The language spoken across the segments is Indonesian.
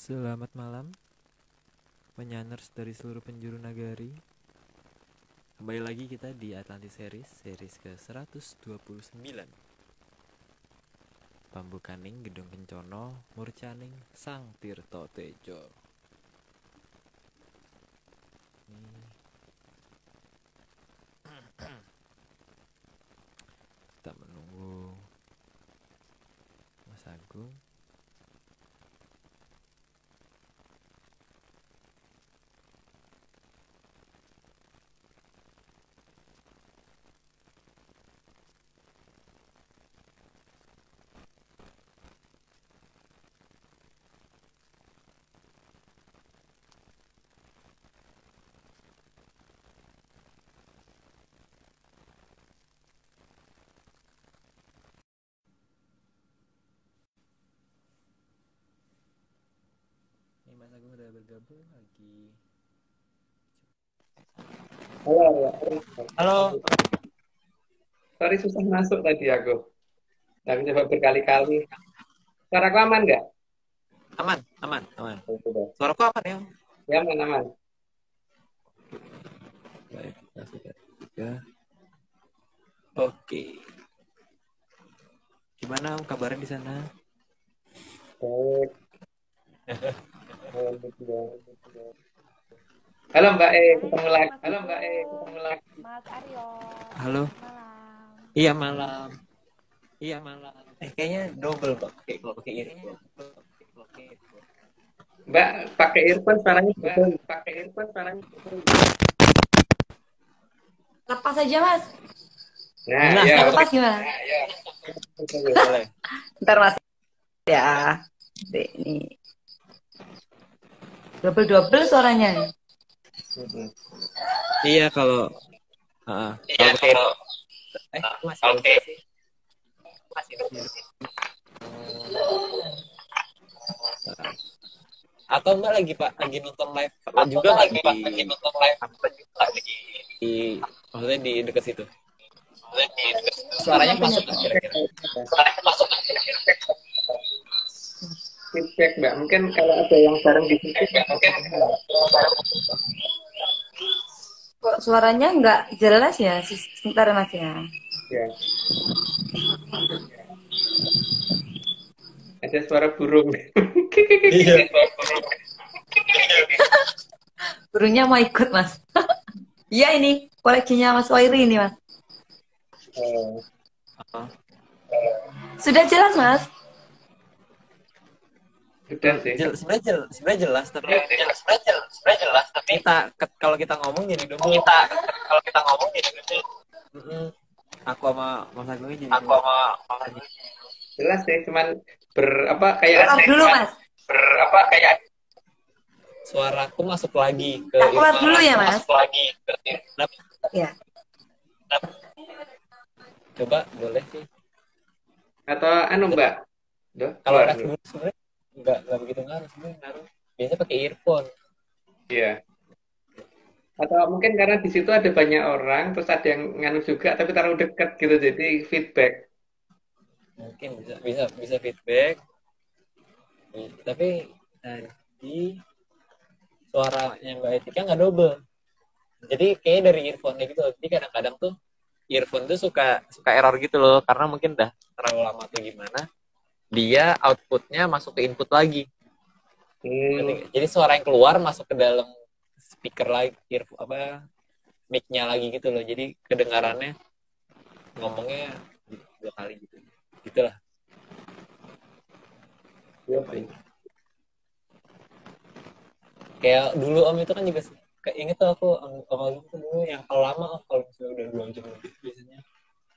Selamat malam, penyaners dari seluruh penjuru nagari. Kembali lagi kita di Atlantis series ke-129. Pambukaning Gedung Kencono, Murcaning Sang Tirto Tejo. Kita menunggu Mas Agung. Ini Mas Agung udah bergabung lagi. Halo. Sorry susah masuk tadi aku. Tapi coba berkali-kali. Suaraku aman nggak? Aman. Suaraku aman ya? Ya, aman. Baik, kita sudah tiga. Oke. Gimana kabarnya di sana? Baik. Halo Mbak ketemu lagi. Mas Aryo. Halo. Malam. Iya malam. Kayaknya double Pak. Kalau pakai earphone. Mbak pakai earphone suaranya betul. Lepas aja, Mas. Nah, ya. Lepas gimana? Boleh. Ntar Mas. Ya. Ini. Double suaranya. Iya kalau masih oke sih. Atau Mbak lagi nonton live juga lagi di maksudnya di dekat situ. Suaranya masuk kan kira-kira? Feedback Mbak, mungkin kalau ada yang bareng di sini. Kok suaranya nggak jelas ya? Sebentar Mas ya. Ya. Ada suara burung. Iya. Burungnya mau ikut, Mas. Iya ini koleksinya Mas Wairi ini, Mas. Sudah jelas, Mas? Sudah sih. Sebenarnya jelas tapi kalau kita ngomong jadi double. Aku sama Mas Agung jadi Jelas sih, cuman kayak dulu, Mas. suaraku masuk lagi ke keluar dulu ya, Mas. Ya. Coba boleh sih. Atau Mbak. Kalau dulu sebenarnya nggak begitu ngaruh sebenarnya. Biasanya pakai earphone. Iya. Atau mungkin karena di situ ada banyak orang, terus ada yang nganu juga, tapi terlalu dekat gitu, jadi feedback. Mungkin bisa feedback. Tapi tadi suaranya Mbak Etika nggak double. Jadi kayak dari earphone gitu. Jadi kadang-kadang tuh earphone tuh suka error gitu loh, karena mungkin dah terlalu lama tuh gimana. Dia outputnya masuk ke input lagi. Jadi suara yang keluar masuk ke dalam speaker lagi, mic-nya lagi gitu loh. Jadi kedengarannya ngomongnya 2 kali gitu. Gitulah. Kayak dulu Om itu kan juga inget tuh aku awal itu dulu yang kalau lama kalau misalnya udah 2 jam lebih biasanya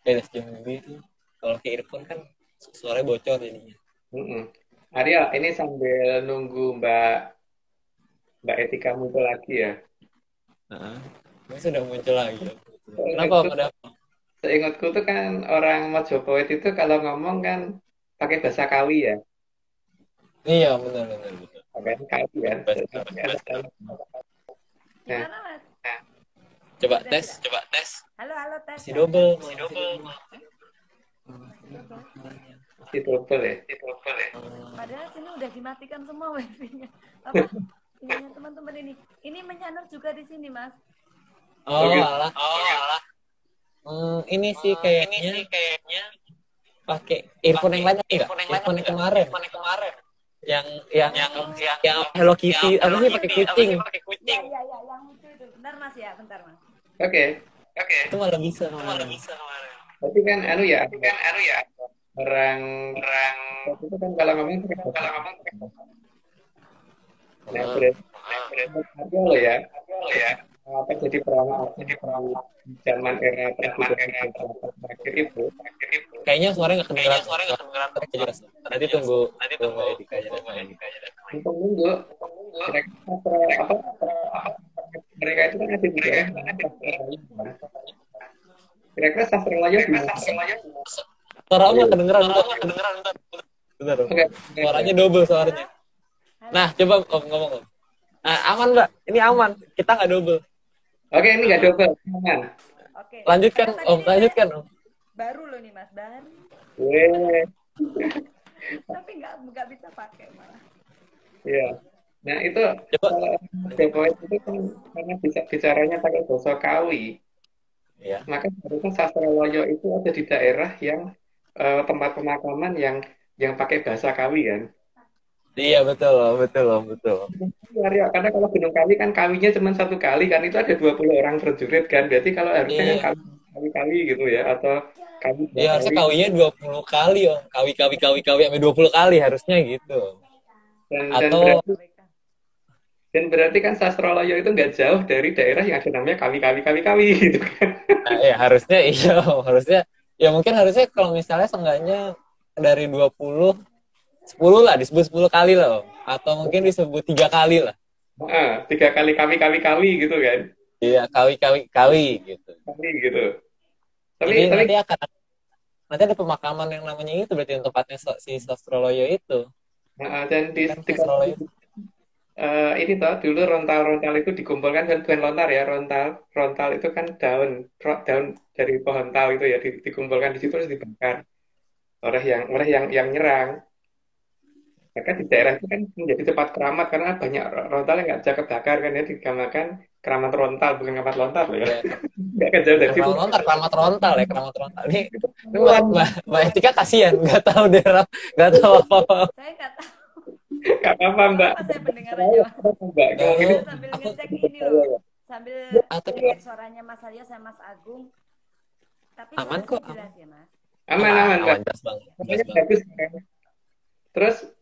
2 jam lebih itu kalau ke earphone kan suaranya bocor jadinya. Arya, ini sambil nunggu Mbak Etika muncul lagi ya. Ini sudah muncul lagi. Kenapa ada? Seingatku tuh kan orang Mojopahit itu kalau ngomong kan pakai bahasa Kawi ya. Iya benar. Pakai Kawi kan. Gimana, Mas? Coba tes. Halo tes. Masih double. Ditobel ya. Padahal sini udah dimatikan semua wifi-nya. Apa? Ininya teman-teman ini. Ini menyanur juga di sini, Mas. Oh, gitu. alah. Ini sih kayaknya pakai earphone yang lain enggak? Earphone yang kemarin. Yang Hello Kitty, apa sih pakai kucing? Ya, yang lucu itu. Bentar, Mas ya, bentar, Mas. Oke. Itu malah bisa kemarin. Tapi kan orang itu kan kalau ngomong nah berarti lo ya apa jadi perawat di zaman era presiden terakhir itu Kayaknya suaranya nggak kedengeran. Jelas. Nanti tunggu Edika aja. untuk nunggu kira-kira apa mereka itu kan ada juga ya kira-kira sastra Melayu gimana? Suara nggak kedengeran. Bentar. Suaranya double suaranya. Nah, coba Om ngomong Om. Nah, aman Mbak, ini aman. Kita nggak double. Oke, ini nggak double, aman. Oke. Lanjutkan Om. Baru loh nih, Mas. Baru. Tapi nggak bisa pakai malah. Iya. Nah, itu Coba. Poet itu kan karena bisa bicaranya pakai bahasa Kawi. Iya. Maka harusnya sastra Loyo itu ada di daerah yang tempat pemakaman yang pakai bahasa Kawi kan. Iya betul. Ya, karena kalau Gunung Kawi kan kawinya cuma satu kali kan itu ada 20 orang prajurit kan. Berarti kalau harusnya kan kawi gitu ya atau kawi. Iya harusnya kawinya 20 kali Om. Kawi sampai 20 kali harusnya gitu. Dan berarti kan sastra Loyo itu nggak jauh dari daerah yang ada namanya kawi gitu kan. Nah, ya harusnya iya, harusnya ya mungkin harusnya kalau misalnya seenggaknya dari 20 10 lah disebut 10 kali lah Om. Atau mungkin disebut 3 kali lah. 3 kali kawi gitu kan. Iya, kawi gitu. Kawi gitu. Tapi nanti ada pemakaman yang namanya itu berarti tempatnya si Sastroloyo itu. Dan di ini toh dulu rontal itu dikumpulkan kan bukan lontar ya rontal itu kan daun dari pohon tau itu ya dikumpulkan di situ terus dibakar oleh yang nyerang. Maka di daerah itu kan menjadi tempat keramat karena banyak rontal yang nggak bisa kebakar kan ya dikamakan keramat rontal bukan keramat lontar loh ya. Nggak kan jauh dari situ. Keramat rontal. Ini Mbak Etika kasihan nggak tahu daerah nggak tahu apa-apa. Saya nggak tahu. Nggak apa-apa Mbak. Saya pendengar aja. Mbak Sambil ngecek ini loh. Sambil dengar suaranya Mas Aryo sama Mas Agung. Tapi aman kok. Jelas ya Mas. Aman Mbak. Jelas banget. Bagus. Terus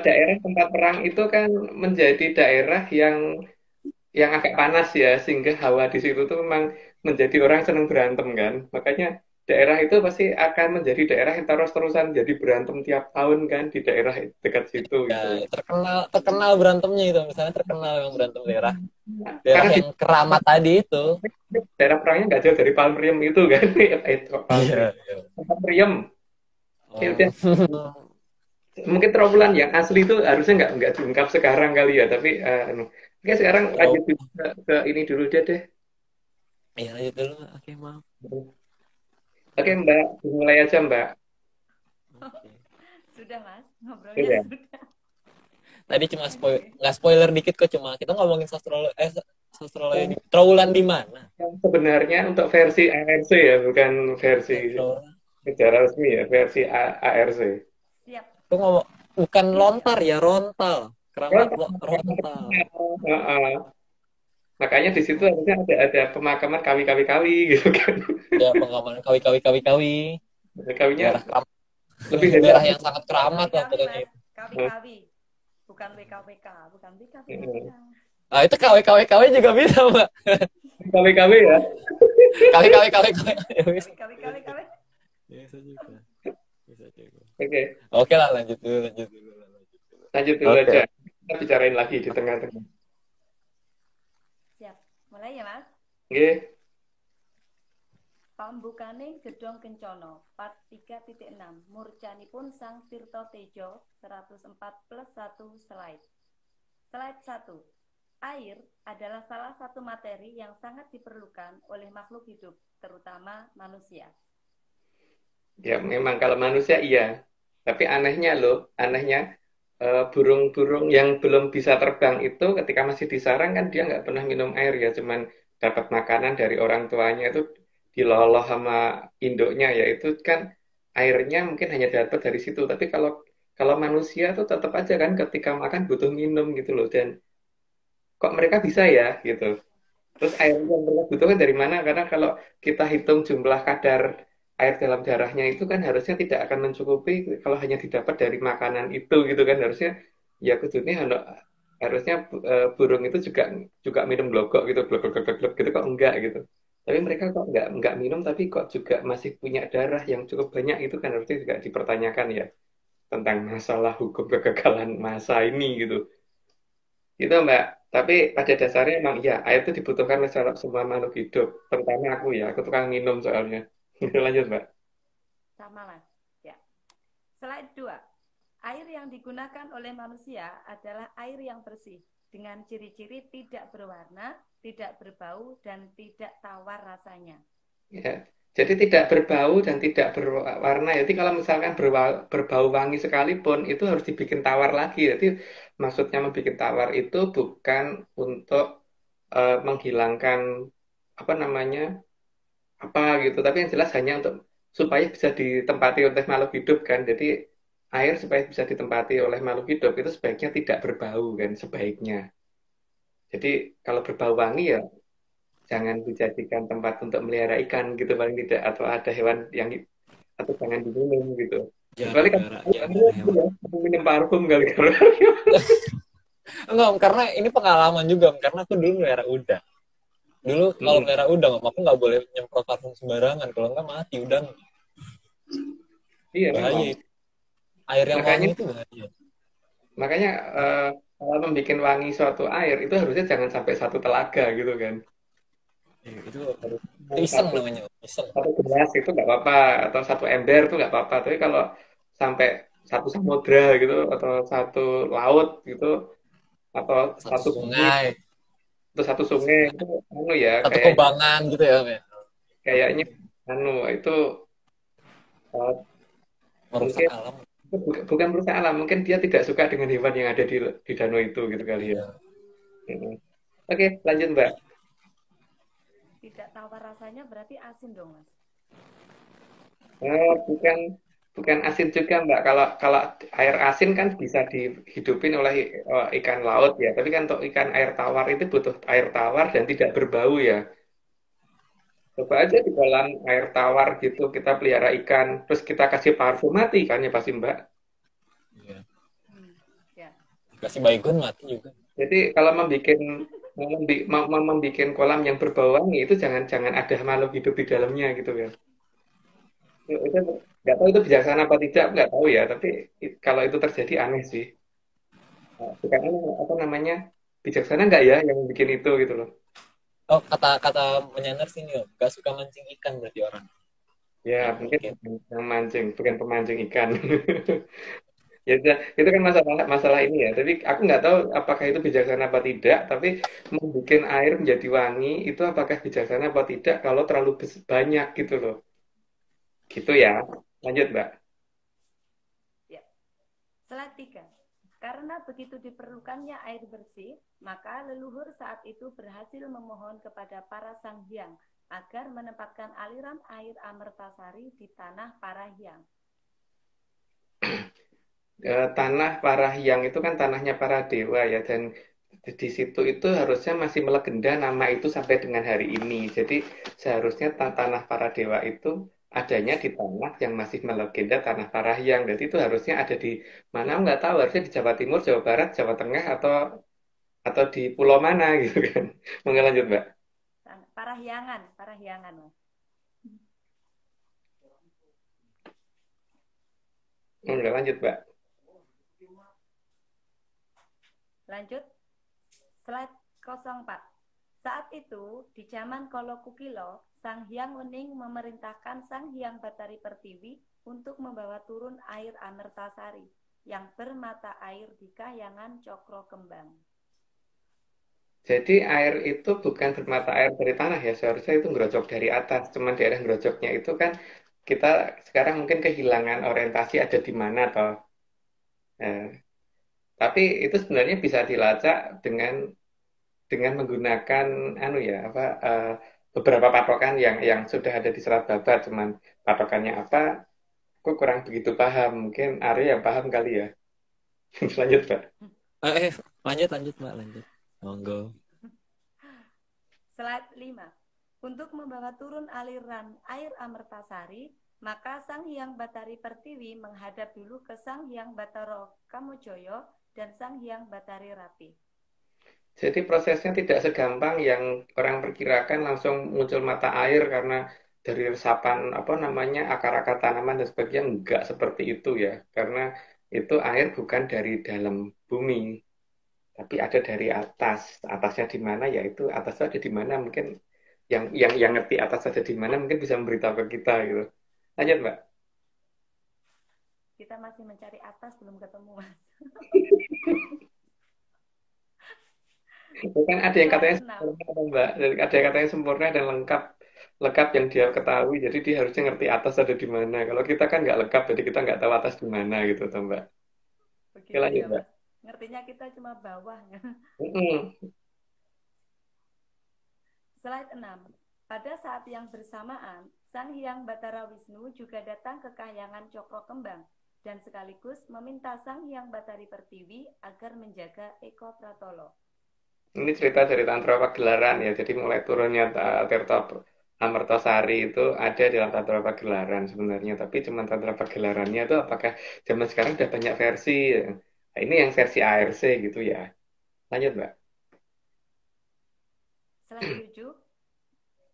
daerah tempat perang itu kan menjadi daerah yang agak panas ya sehingga hawa di situ tuh memang menjadi orang senang berantem kan makanya daerah itu pasti akan menjadi daerah yang terus-terusan jadi berantem tiap tahun kan di daerah dekat situ gitu. Terkenal berantemnya itu misalnya terkenal yang berantem daerah yang keramat tadi itu daerah perangnya nggak jauh dari Palmeriam itu kan Palmeriam mungkin trawulan yang asli itu harusnya nggak diungkap sekarang kali ya tapi oke sekarang lanjut ke ini dulu deh. Iya lanjut dulu oke maaf. Oke Mbak mulai aja Mbak. Sudah Mas ngobrolnya sudah. Tadi cuma nggak spoiler dikit kok cuma kita ngomongin sastrologi trawulan di mana? Yang sebenarnya untuk versi ARC ya bukan versi secara resmi ya versi ARC. Siap. Itu ngomong bukan lontar ya rontal. Keramat rontal. Makanya di situ harusnya ada pemakaman kawi gitu kan. Ya pemakaman kawi. Kawinya lebih daerah yang sangat keramat lah pokoknya itu. Kawi. Bukan WKWK, bukan WKWK. Ah itu KW juga bisa Mbak. KW ya. KW. Bisa juga. Oke lah lanjut dulu aja. Kita bicarain lagi di tengah-tengah. Siap. Mulai ya Mas. Oke. Pambukane Gedhong Kencana part 3.6 Murcanipun Sang Tirta Tejo 104+1 slide. Slide 1. Air adalah salah satu materi yang sangat diperlukan oleh makhluk hidup, terutama manusia. Ya memang kalau manusia iya. Tapi anehnya loh, anehnya burung-burung yang belum bisa terbang itu ketika masih di sarang kan dia nggak pernah minum air ya, cuman dapat makanan dari orang tuanya itu diloloh sama induknya ya itu kan airnya mungkin hanya dapat dari situ. Tapi kalau kalau manusia tuh tetap aja kan ketika makan butuh minum gitu loh dan kok mereka bisa ya gitu. Terus air yang mereka butuhkan dari mana? Karena kalau kita hitung jumlah kadar air dalam darahnya itu kan harusnya tidak akan mencukupi kalau hanya didapat dari makanan itu gitu kan harusnya ya kudune harusnya burung itu juga juga minum glogok gitu glogok glogok glogok gitu kok enggak gitu. Tapi mereka kok enggak minum tapi kok juga masih punya darah yang cukup banyak itu kan harusnya juga dipertanyakan ya tentang masalah hukum kegagalan masa ini gitu. Gitu Mbak. Tapi pada dasarnya emang ya air itu dibutuhkan oleh semua makhluk hidup. Terutama aku ya, aku tukang minum soalnya. Lanjut Mbak. Sama Mas. Ya. Slide 2. Air yang digunakan oleh manusia adalah air yang bersih dengan ciri-ciri tidak berwarna, tidak berbau, dan tidak tawar rasanya. Ya. Jadi tidak berbau dan tidak berwarna. Jadi kalau misalkan berbau wangi sekalipun itu harus dibikin tawar lagi. Jadi maksudnya membuat tawar itu bukan untuk menghilangkan apa namanya apa gitu. Tapi yang jelas hanya untuk supaya bisa ditempati oleh makhluk hidup kan. Jadi air supaya bisa ditempati oleh makhluk hidup itu sebaiknya tidak berbau kan sebaiknya. Jadi kalau berbau wangi ya jangan dijadikan tempat untuk melihara ikan gitu paling tidak atau ada hewan yang atau jangan diminum gitu. Kecuali Jaga kan jarak, jaga aku hewan. ya, aku minum parfum kali kalau Enggak, Om, karena ini pengalaman juga, Om, karena aku dulu melihara udang. Dulu kalau melihara udang, Om, aku nggak boleh nyemprot parfum sembarangan, kalau nggak mati udang. iya Bahaya memang. itu. Air yang Makanya wangi itu bahaya. makanya kalau membuat wangi suatu air itu harusnya jangan sampai satu telaga gitu kan. Itu Harusnya iseng namanya, Om. Iseng. satu gelas itu nggak apa-apa atau satu ember itu nggak apa-apa tapi kalau sampai satu samudra gitu atau satu laut gitu atau Satu satu bumi sungai, atau satu sungai itu anu ya satu kayak kubangan gitu ya, Om, ya. kayaknya anu itu Merusak mungkin alam. itu bukan merusak alam mungkin dia tidak suka dengan hewan yang ada di danau itu gitu kali ya. Iya. Mm-mm. Oke lanjut Mbak. Tidak tawar rasanya berarti asin dong, Mas. Bukan bukan asin juga Mbak. Kalau kalau air asin kan bisa dihidupin oleh ikan laut ya. Tapi kan untuk ikan air tawar itu butuh air tawar dan tidak berbau ya. Coba aja di kolam air tawar gitu kita pelihara ikan, terus kita kasih parfum mati ikannya pasti Mbak. Iya. Ya. Dikasih baygon mati juga. Jadi kalau mau membuat kolam yang berbau wangi itu jangan jangan ada makhluk hidup di dalamnya gitu ya. Itu nggak tahu itu bijaksana apa tidak, nggak tahu ya. Tapi kalau itu terjadi aneh sih. Bukan aneh, apa namanya bijaksana nggak ya yang bikin itu gitu loh. Oh, kata menyanar sini, Om. Gak suka mancing ikan berarti orang. Ya Ya, mungkin mungkin. yang mancing, bukan pemancing ikan. Ya itu kan masalah masalah ini ya. Jadi aku nggak tahu apakah itu bijaksana apa tidak. Tapi membuat air menjadi wangi itu apakah bijaksana apa tidak kalau terlalu banyak gitu loh. Gitu ya. Lanjut Mbak. Ya. Slide 3. Karena begitu diperlukannya air bersih, maka leluhur saat itu berhasil memohon kepada para sanghyang agar menempatkan aliran air Amertasari di tanah Parahyang. Tanah Parahyang itu kan tanahnya para dewa ya dan di situ itu harusnya masih melegenda nama itu sampai dengan hari ini. Jadi seharusnya tanah para dewa itu adanya di tanah yang masih melegenda tanah Parahyang. Jadi itu harusnya ada di mana nggak tahu harusnya di Jawa Timur, Jawa Barat, Jawa Tengah atau di pulau mana gitu kan. Mungkin lanjut Mbak. Parahyangan, Parahyangan, Mas. Enggak lanjut Mbak. Lanjut, slide 04. Saat itu, di zaman Kolokukilo, Sang Hyang Wening memerintahkan Sang Hyang Batari Pertiwi untuk membawa turun air Amertasari yang bermata air di Kahyangan Cokro Kembang. Jadi air itu bukan bermata air dari tanah ya, seharusnya itu ngerocok dari atas. Cuman daerah ngerocoknya itu kan kita sekarang mungkin kehilangan orientasi ada di mana toh. Tapi itu sebenarnya bisa dilacak dengan menggunakan anu ya apa beberapa patokan yang sudah ada di serat babat. Cuman patokannya apa? Aku kurang begitu paham. Mungkin Arya yang paham kali ya. Lanjut, Pak. Lanjut Mbak, lanjut. Monggo. Slide 5. Untuk membawa turun aliran air Amertasari, maka Sang Hyang Batari Pertiwi menghadap dulu ke Sang Hyang Batara Kamojoyo dan Sang Hyang Batari Rapi. Jadi prosesnya tidak segampang yang orang perkirakan langsung muncul mata air karena dari resapan apa namanya akar-akar tanaman dan sebagainya, enggak seperti itu ya. Karena itu air bukan dari dalam bumi, tapi ada dari atas. Atasnya di mana ya itu atasnya ada di mana mungkin yang ngerti atas ada di mana mungkin bisa memberitahu ke kita gitu. Lanjut, Mbak. Kita masih mencari atas, belum ketemu, Mas. Itu kan ada yang katanya sempurna, Mbak. Ada yang katanya sempurna dan lengkap yang dia ketahui. Jadi dia harusnya ngerti atas ada di mana. Kalau kita kan nggak lengkap, jadi kita nggak tahu atas di mana gitu, toh, Mbak. Begitu Lanjut, ya, Mbak. Mas. Ngertinya kita cuma bawah. Slide 6. Pada saat yang bersamaan, Sang Hyang Batara Wisnu juga datang ke Kahyangan Cokro Kembang dan sekaligus meminta Sang Hyang Batari Pertiwi agar menjaga Eko Pratolo. Ini cerita dari Tantra Pagelaran ya. Jadi mulai turunnya Tirta Amertasari itu ada di dalam Tantra Pagelaran sebenarnya. Tapi cuma Tantra Pagelarannya itu apakah zaman sekarang udah banyak versi? Nah, ini yang versi ARC gitu ya. Lanjut, Mbak. Slide 7.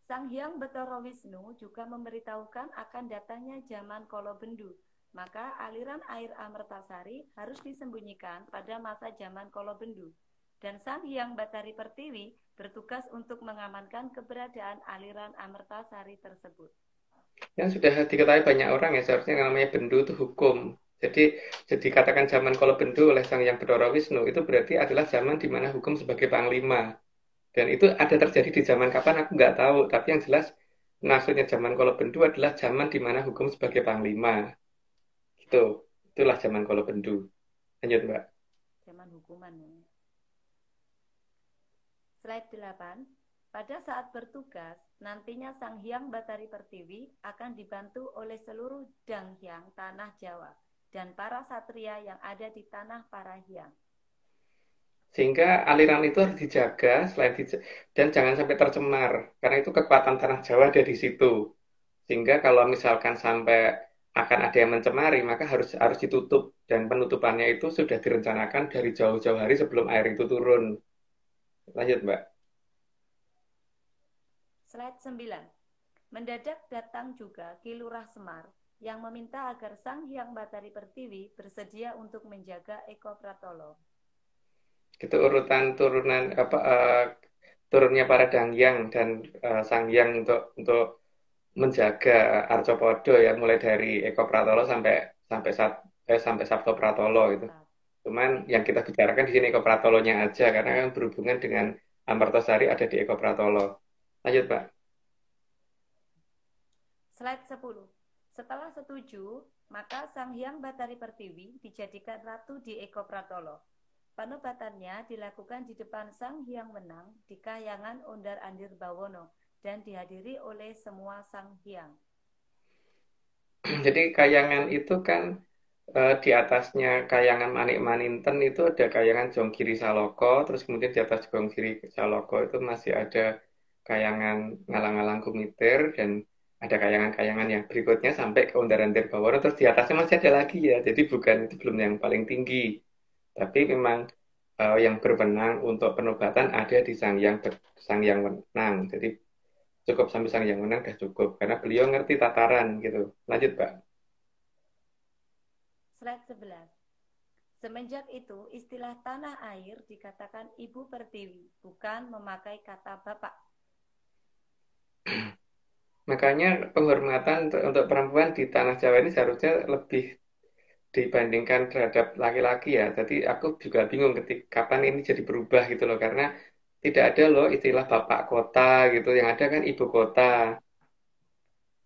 Sang Hyang Batara Wisnu juga memberitahukan akan datangnya zaman Kolobendu. Maka aliran air Amertasari harus disembunyikan pada masa zaman Kolobendu. Dan Sang Hyang Batari Pertiwi bertugas untuk mengamankan keberadaan aliran Amertasari tersebut. Yang sudah diketahui banyak orang ya, seharusnya yang namanya bendu itu hukum. Jadi katakan zaman Kolobendu oleh Sang Hyang Batara Wisnu itu berarti adalah zaman di mana hukum sebagai panglima. Dan itu ada terjadi di zaman kapan aku nggak tahu. Tapi yang jelas maksudnya zaman Kolobendu adalah zaman di mana hukum sebagai panglima. Gitu. Itulah zaman Kolobendu. Lanjut, Mbak. Zaman hukuman. Slide 8. Pada saat bertugas, nantinya Sang Hyang Batari Pertiwi akan dibantu oleh seluruh Danghyang Tanah Jawa dan para satria yang ada di tanah para hyang. Sehingga aliran itu harus dijaga dan jangan sampai tercemar. Karena itu kekuatan tanah Jawa ada di situ. Sehingga kalau misalkan sampai akan ada yang mencemari, maka harus ditutup. Dan penutupannya itu sudah direncanakan dari jauh-jauh hari sebelum air itu turun. Lanjut, Mbak. Slide 9. Mendadak datang juga Ki Lurah Semar yang meminta agar Sang Hyang Batari Pertiwi bersedia untuk menjaga Eko Pratolo. Itu urutan turunnya para Danghyang dan Sang Hyang untuk menjaga Arcopodo ya, mulai dari Eko Pratolo sampai Sabto Pratolo itu. Cuman yang kita bicarakan di sini Eko Pratolonya aja karena kan berhubungan dengan Amertasari ada di Eko Pratolo. Lanjut, Pak. Slide 10. Setelah setuju, maka Sang Hyang Batari Pertiwi dijadikan ratu di Eko Pratolo. Penobatannya dilakukan di depan Sang Hyang Wenang di Kahyangan Ondar Andir Bawono dan dihadiri oleh semua Sang Hyang. Jadi Kahyangan itu kan di atasnya Kahyangan Manik Maninten itu ada Kahyangan Jonggiri Saloko, terus kemudian di atas Jonggiri Saloko itu masih ada Kahyangan Ngalang-Ngalang Kumitir dan ada kayangan-kayangan yang berikutnya sampai ke Undaran Tirbawono, terus di atasnya masih ada lagi ya. Jadi itu belum yang paling tinggi. Tapi memang yang berwenang untuk penobatan ada di Sang Hyang Wenang. Jadi cukup sampai Sang Hyang Wenang sudah cukup karena beliau ngerti tataran gitu. Lanjut, Pak. Slide 11. Semenjak itu istilah tanah air dikatakan Ibu Pertiwi, bukan memakai kata Bapak. Makanya penghormatan untuk perempuan di tanah Jawa ini seharusnya lebih dibandingkan terhadap laki-laki ya. Jadi aku juga bingung kapan ini jadi berubah gitu loh. Karena tidak ada loh istilah bapak kota gitu. Yang ada kan ibu kota.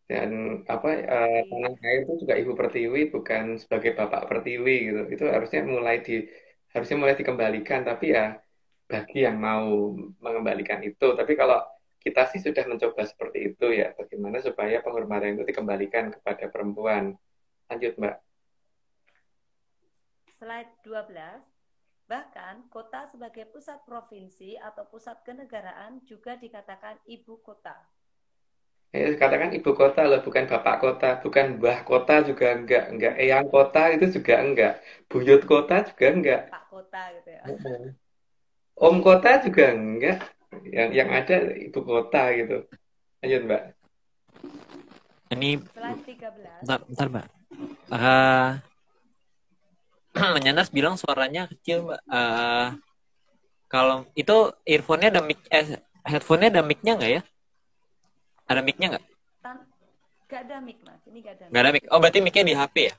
Dan apa Oke. tanah air itu juga ibu pertiwi, bukan sebagai bapak pertiwi gitu. Itu harusnya mulai dikembalikan, tapi ya bagi yang mau mengembalikan itu. Tapi kalau kita sih sudah mencoba seperti itu ya, bagaimana supaya penghormatan itu dikembalikan kepada perempuan. Lanjut, Mbak. Slide 12. Bahkan kota sebagai pusat provinsi atau pusat kenegaraan juga dikatakan ibu kota. Katakan ibu kota loh, bukan bapak kota, bukan mbah kota juga enggak eyang kota itu juga enggak, buyut kota juga enggak, Pak kota gitu ya. om kota juga enggak, yang ada ibu kota gitu. Lanjut, Mbak. Ini Slide 13. bentar Mbak. Eh, Menyanas bilang suaranya kecil Mbak. Kalau itu earphone-nya ada mic, headphone-nya ada mic-nya nggak ya? Ada mic-nya nggak? Gak ada mic, Mas. Ini gak ada mic. Nggak ada mic. Oh, berarti mic-nya di HP ya?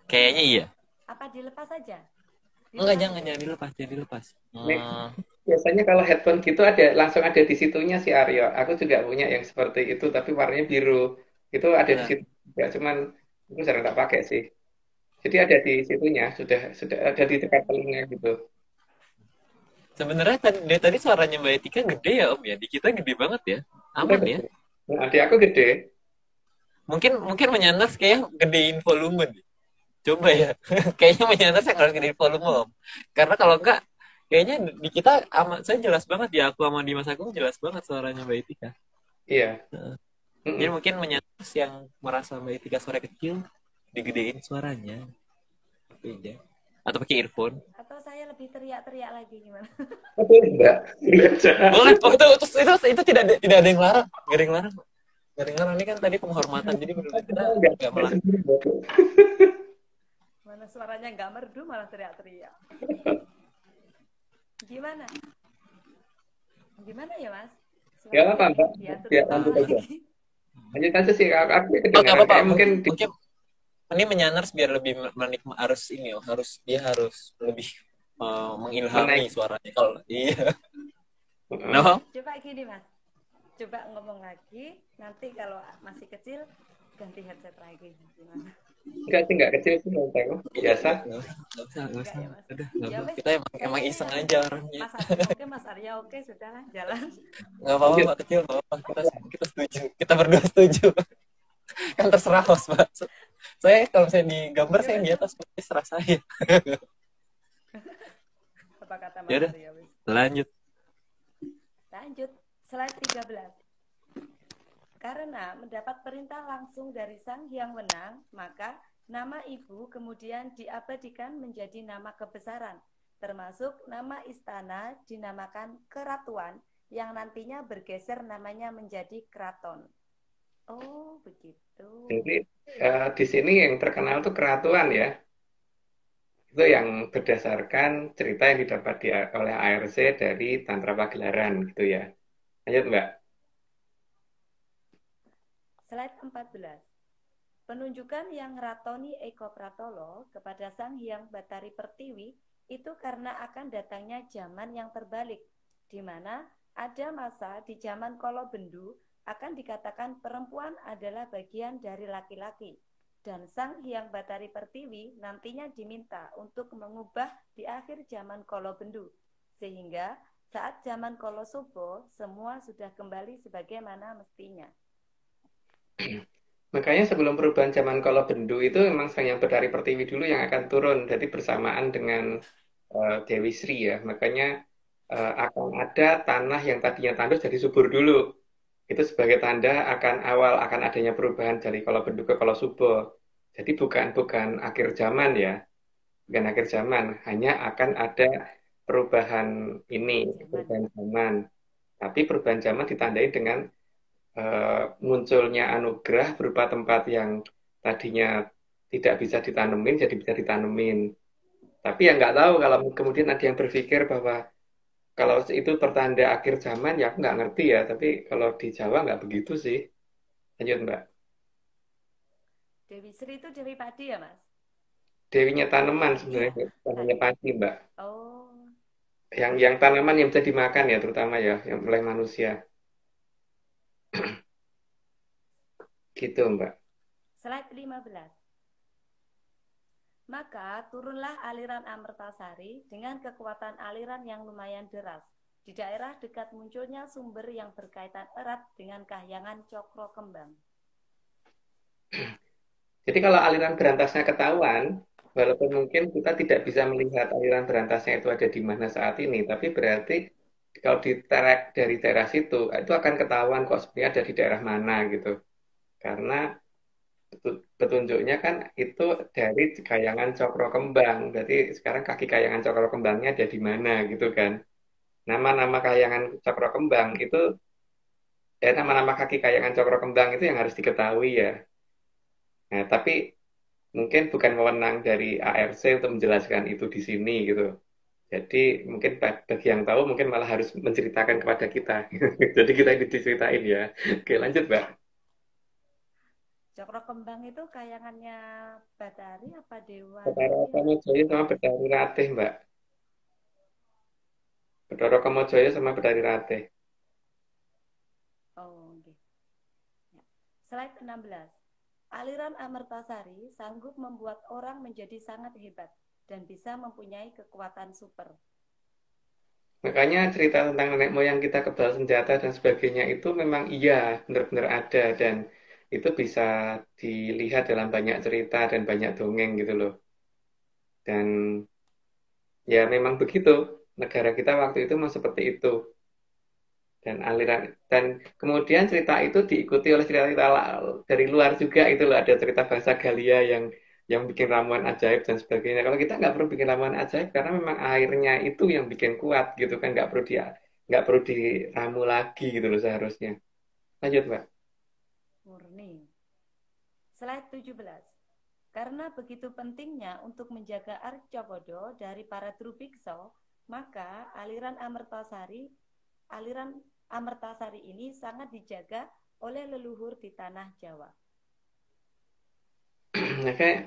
Kayaknya iya. Apa dilepas saja? Enggak, jangan dilepas, jangan dilepas. Biasanya kalau headphone gitu langsung ada di situnya sih Aryo. Aku juga punya yang seperti itu, tapi warnanya biru. Itu ada di Nah, situ. Ya, cuman aku jarang tak pakai sih. Jadi ada di situnya, sudah ada di dekat telinga gitu. sebenarnya dari tadi suaranya Mbak Etika gede ya Om ya. Di kita gede banget ya. Udah Aman ya. gede. Nah, adik aku gede. Mungkin Menyanas kayak gedein volume nih. Coba ya. Kayaknya Menyanas yang harus gedein volume Om. Karena kalau enggak, kayaknya di kita amat saya jelas banget ya. Aku sama Dimas Agung jelas banget suaranya Mbak Etika. Iya. Jadi mungkin Menyanas yang merasa Mbak Etika suara kecil, digedein suaranya. Beda. Atau pakai earphone. Atau saya lebih teriak-teriak lagi gimana? Oke, Mbak. Iya, jangan. Boleh. Oh, itu tidak ada yang larang. Nggak ada yang larang. Nggak ada yang larang. Ini kan tadi penghormatan. Jadi benar-benar kita nggak melarang. Mana suaranya nggak merdu malah teriak-teriak. Gimana? Gimana ya, Mas? Ya apa, Mbak? Diatur Ya, lanjut aja. lagi. Lanjut aja sih. Aku Oh, nggak kedengaran apa-apa. kayak mungkin Mungkin ini Menyanars biar lebih menikmati, harus lebih mengilhami menaik. suaranya. Kalau iya. No? Coba gini, Mas. Coba ngomong lagi. Nanti kalau masih kecil ganti headset lagi. Gimana? Enggak sih, enggak kecil sih, Bang. Biasa. Nggak usah. Enggak ya, Mas? Udah, Ya, wes. kita emang iseng aja orangnya. Mas Arya oke, Mas Arya oke, sudahlah, jalan. Nggak apa-apa, Pak kecil, nggak apa-apa. Kita setuju. Kita berdua setuju. Kan terserah host, Pak. Saya kalau saya di gambar, saya di atas, terserah saya. Apa kata Mas Yaudah, Arya, wes. lanjut. Lanjut, slide 13. Karena mendapat perintah langsung dari Sang Hyang Wenang, maka nama ibu kemudian diabadikan menjadi nama kebesaran, termasuk nama istana dinamakan Keratuan, yang nantinya bergeser namanya menjadi Keraton. Oh, begitu. Jadi di sini yang terkenal tuh keratuan ya. Itu yang berdasarkan cerita yang didapat oleh ARC dari Tantra Pagelaran gitu ya. Lanjut, Mbak. Slide 14. Penunjukan yang Ratoni Eko Pratolo kepada Sang Hyang Batari Pertiwi itu karena akan datangnya zaman yang terbalik, di mana ada masa di zaman Kolo Bendu akan dikatakan perempuan adalah bagian dari laki-laki, dan Sang Hyang Batari Pertiwi nantinya diminta untuk mengubah di akhir zaman Kolo Bendu, sehingga saat zaman Kolo Sobo semua sudah kembali sebagaimana mestinya. Makanya sebelum perubahan zaman Kolo Bendu itu memang Sang Hyang Batari Pertiwi dulu yang akan turun, jadi bersamaan dengan Dewi Sri ya. Makanya akan ada tanah yang tadinya tandus jadi subur dulu. Itu sebagai tanda akan adanya perubahan dari Kolo Bendu ke Kolo Subo. Jadi bukan akhir zaman ya, bukan akhir zaman, hanya akan ada perubahan perubahan zaman. Tapi perubahan zaman ditandai dengan munculnya anugerah berupa tempat yang tadinya tidak bisa ditanemin jadi bisa ditanemin. Tapi ya nggak tahu kalau kemudian ada yang berpikir bahwa kalau itu pertanda akhir zaman ya aku nggak ngerti ya. Tapi kalau di Jawa nggak begitu sih. Lanjut, Mbak. Dewi Sri itu Dewi Padi ya, Mas? Dewinya tanaman sebenarnya, tanamannya padi, Mbak. Oh. Yang tanaman yang bisa dimakan ya terutama ya, yang oleh manusia. Gitu, Mbak. Slide 15. Maka turunlah aliran Amertasari dengan kekuatan aliran yang lumayan deras di daerah dekat munculnya sumber yang berkaitan erat dengan kahyangan Cokro Kembang. Jadi kalau aliran berantasnya ketahuan, walaupun mungkin kita tidak bisa melihat aliran berantasnya itu ada di mana saat ini, tapi berarti kalau diterek dari daerah situ, itu akan ketahuan kok sebenarnya ada di daerah mana gitu. Karena petunjuknya kan itu dari kayangan Cokro Kembang. Berarti sekarang kaki kayangan Cokro Kembangnya ada di mana gitu kan. Nama-nama kayangan Cokro Kembang itu, nama-nama kaki kayangan Cokro Kembang itu yang harus diketahui ya. Nah, tapi mungkin bukan wewenang dari ARC untuk menjelaskan itu di sini gitu. Jadi mungkin bagi yang tahu mungkin malah harus menceritakan kepada kita. Jadi kita diceritain ya. Oke, lanjut, Mbak. Cokro Kembang itu kayangannya Batari apa Dewa Betara Dewi? Kamojaya sama Betari Ratih, Mbak. Betara Kamojaya sama Betari Ratih. Oh, okay. Ya. Slide 16. Aliran Amertasari sanggup membuat orang menjadi sangat hebat dan bisa mempunyai kekuatan super. Makanya cerita tentang nenek moyang kita kebal senjata dan sebagainya itu memang iya, benar-benar ada dan itu bisa dilihat dalam banyak cerita dan banyak dongeng gitu loh. Dan ya memang begitu. Negara kita waktu itu memang seperti itu. Dan aliran dan kemudian cerita itu diikuti oleh cerita-cerita dari luar juga itu loh. Ada cerita bangsa Galia yang bikin ramuan ajaib dan sebagainya. Kalau kita nggak perlu bikin ramuan ajaib karena memang airnya itu yang bikin kuat gitu kan, nggak perlu diramu lagi gitu loh seharusnya. Lanjut, Mbak. Murni. Slide 17. Karena begitu pentingnya untuk menjaga Arcopodo dari para Drubikso, maka aliran Amertasari ini sangat dijaga oleh leluhur di tanah Jawa. Oke,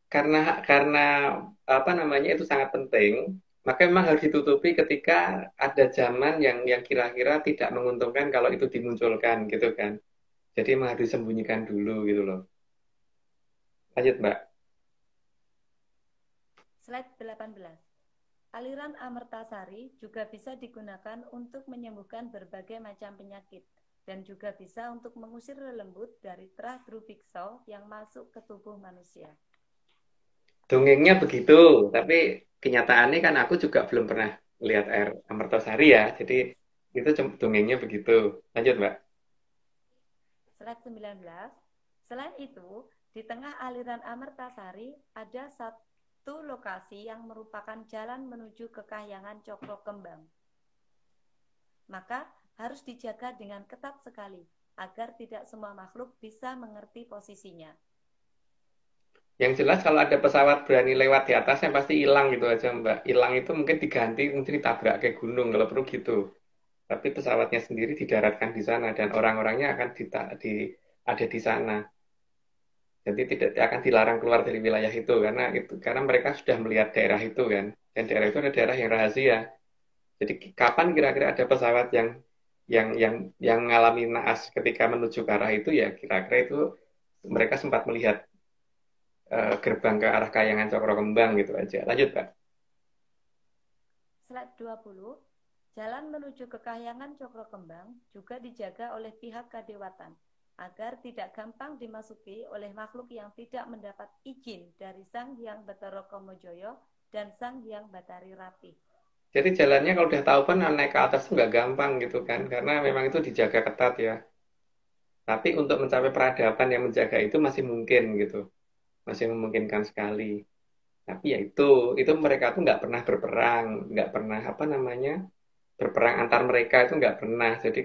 karena apa namanya itu sangat penting, maka memang harus ditutupi ketika ada zaman yang kira-kira tidak menguntungkan kalau itu dimunculkan gitu kan. Jadi memang harus disembunyikan dulu gitu loh. Lanjut, Mbak. Slide 18. Aliran Amertasari juga bisa digunakan untuk menyembuhkan berbagai macam penyakit dan juga bisa untuk mengusir lelembut dari terah Drubikso yang masuk ke tubuh manusia. Dongengnya begitu, tapi kenyataannya kan aku juga belum pernah lihat air Amertasari ya. Jadi itu dongengnya begitu. Lanjut, Mbak. Slide 19. Selain itu, di tengah aliran Amertasari ada satu lokasi yang merupakan jalan menuju ke kahyangan Cokro Kembang. Maka harus dijaga dengan ketat sekali agar tidak semua makhluk bisa mengerti posisinya. Yang jelas kalau ada pesawat berani lewat di atasnya pasti hilang gitu aja, Mbak. Hilang itu mungkin diganti, mungkin ditabrak ke gunung kalau perlu gitu. Tapi pesawatnya sendiri didaratkan di sana dan orang-orangnya akan ada di sana. Jadi tidak akan dilarang keluar dari wilayah itu karena mereka sudah melihat daerah itu kan. Dan daerah itu ada daerah yang rahasia. Jadi kapan kira-kira ada pesawat yang mengalami naas ketika menuju ke arah itu ya kira-kira itu mereka sempat melihat gerbang ke arah Kayangan Cokro Kembang gitu aja. Lanjut, Pak. Slide 20. Jalan menuju ke kahyangan Cokro Kembang juga dijaga oleh pihak Kadewatan agar tidak gampang dimasuki oleh makhluk yang tidak mendapat izin dari Sang Hyang Bathara Kamajaya dan Sang Hyang Bathari Ratih. Jadi jalannya kalau udah tahu kan naik ke atas tuh nggak gampang gitu kan, karena memang itu dijaga ketat ya. Tapi untuk mencapai peradaban yang menjaga itu masih mungkin gitu, masih memungkinkan sekali. Tapi ya itu mereka tuh nggak pernah berperang, nggak pernah apa namanya berperang antar mereka itu nggak pernah. Jadi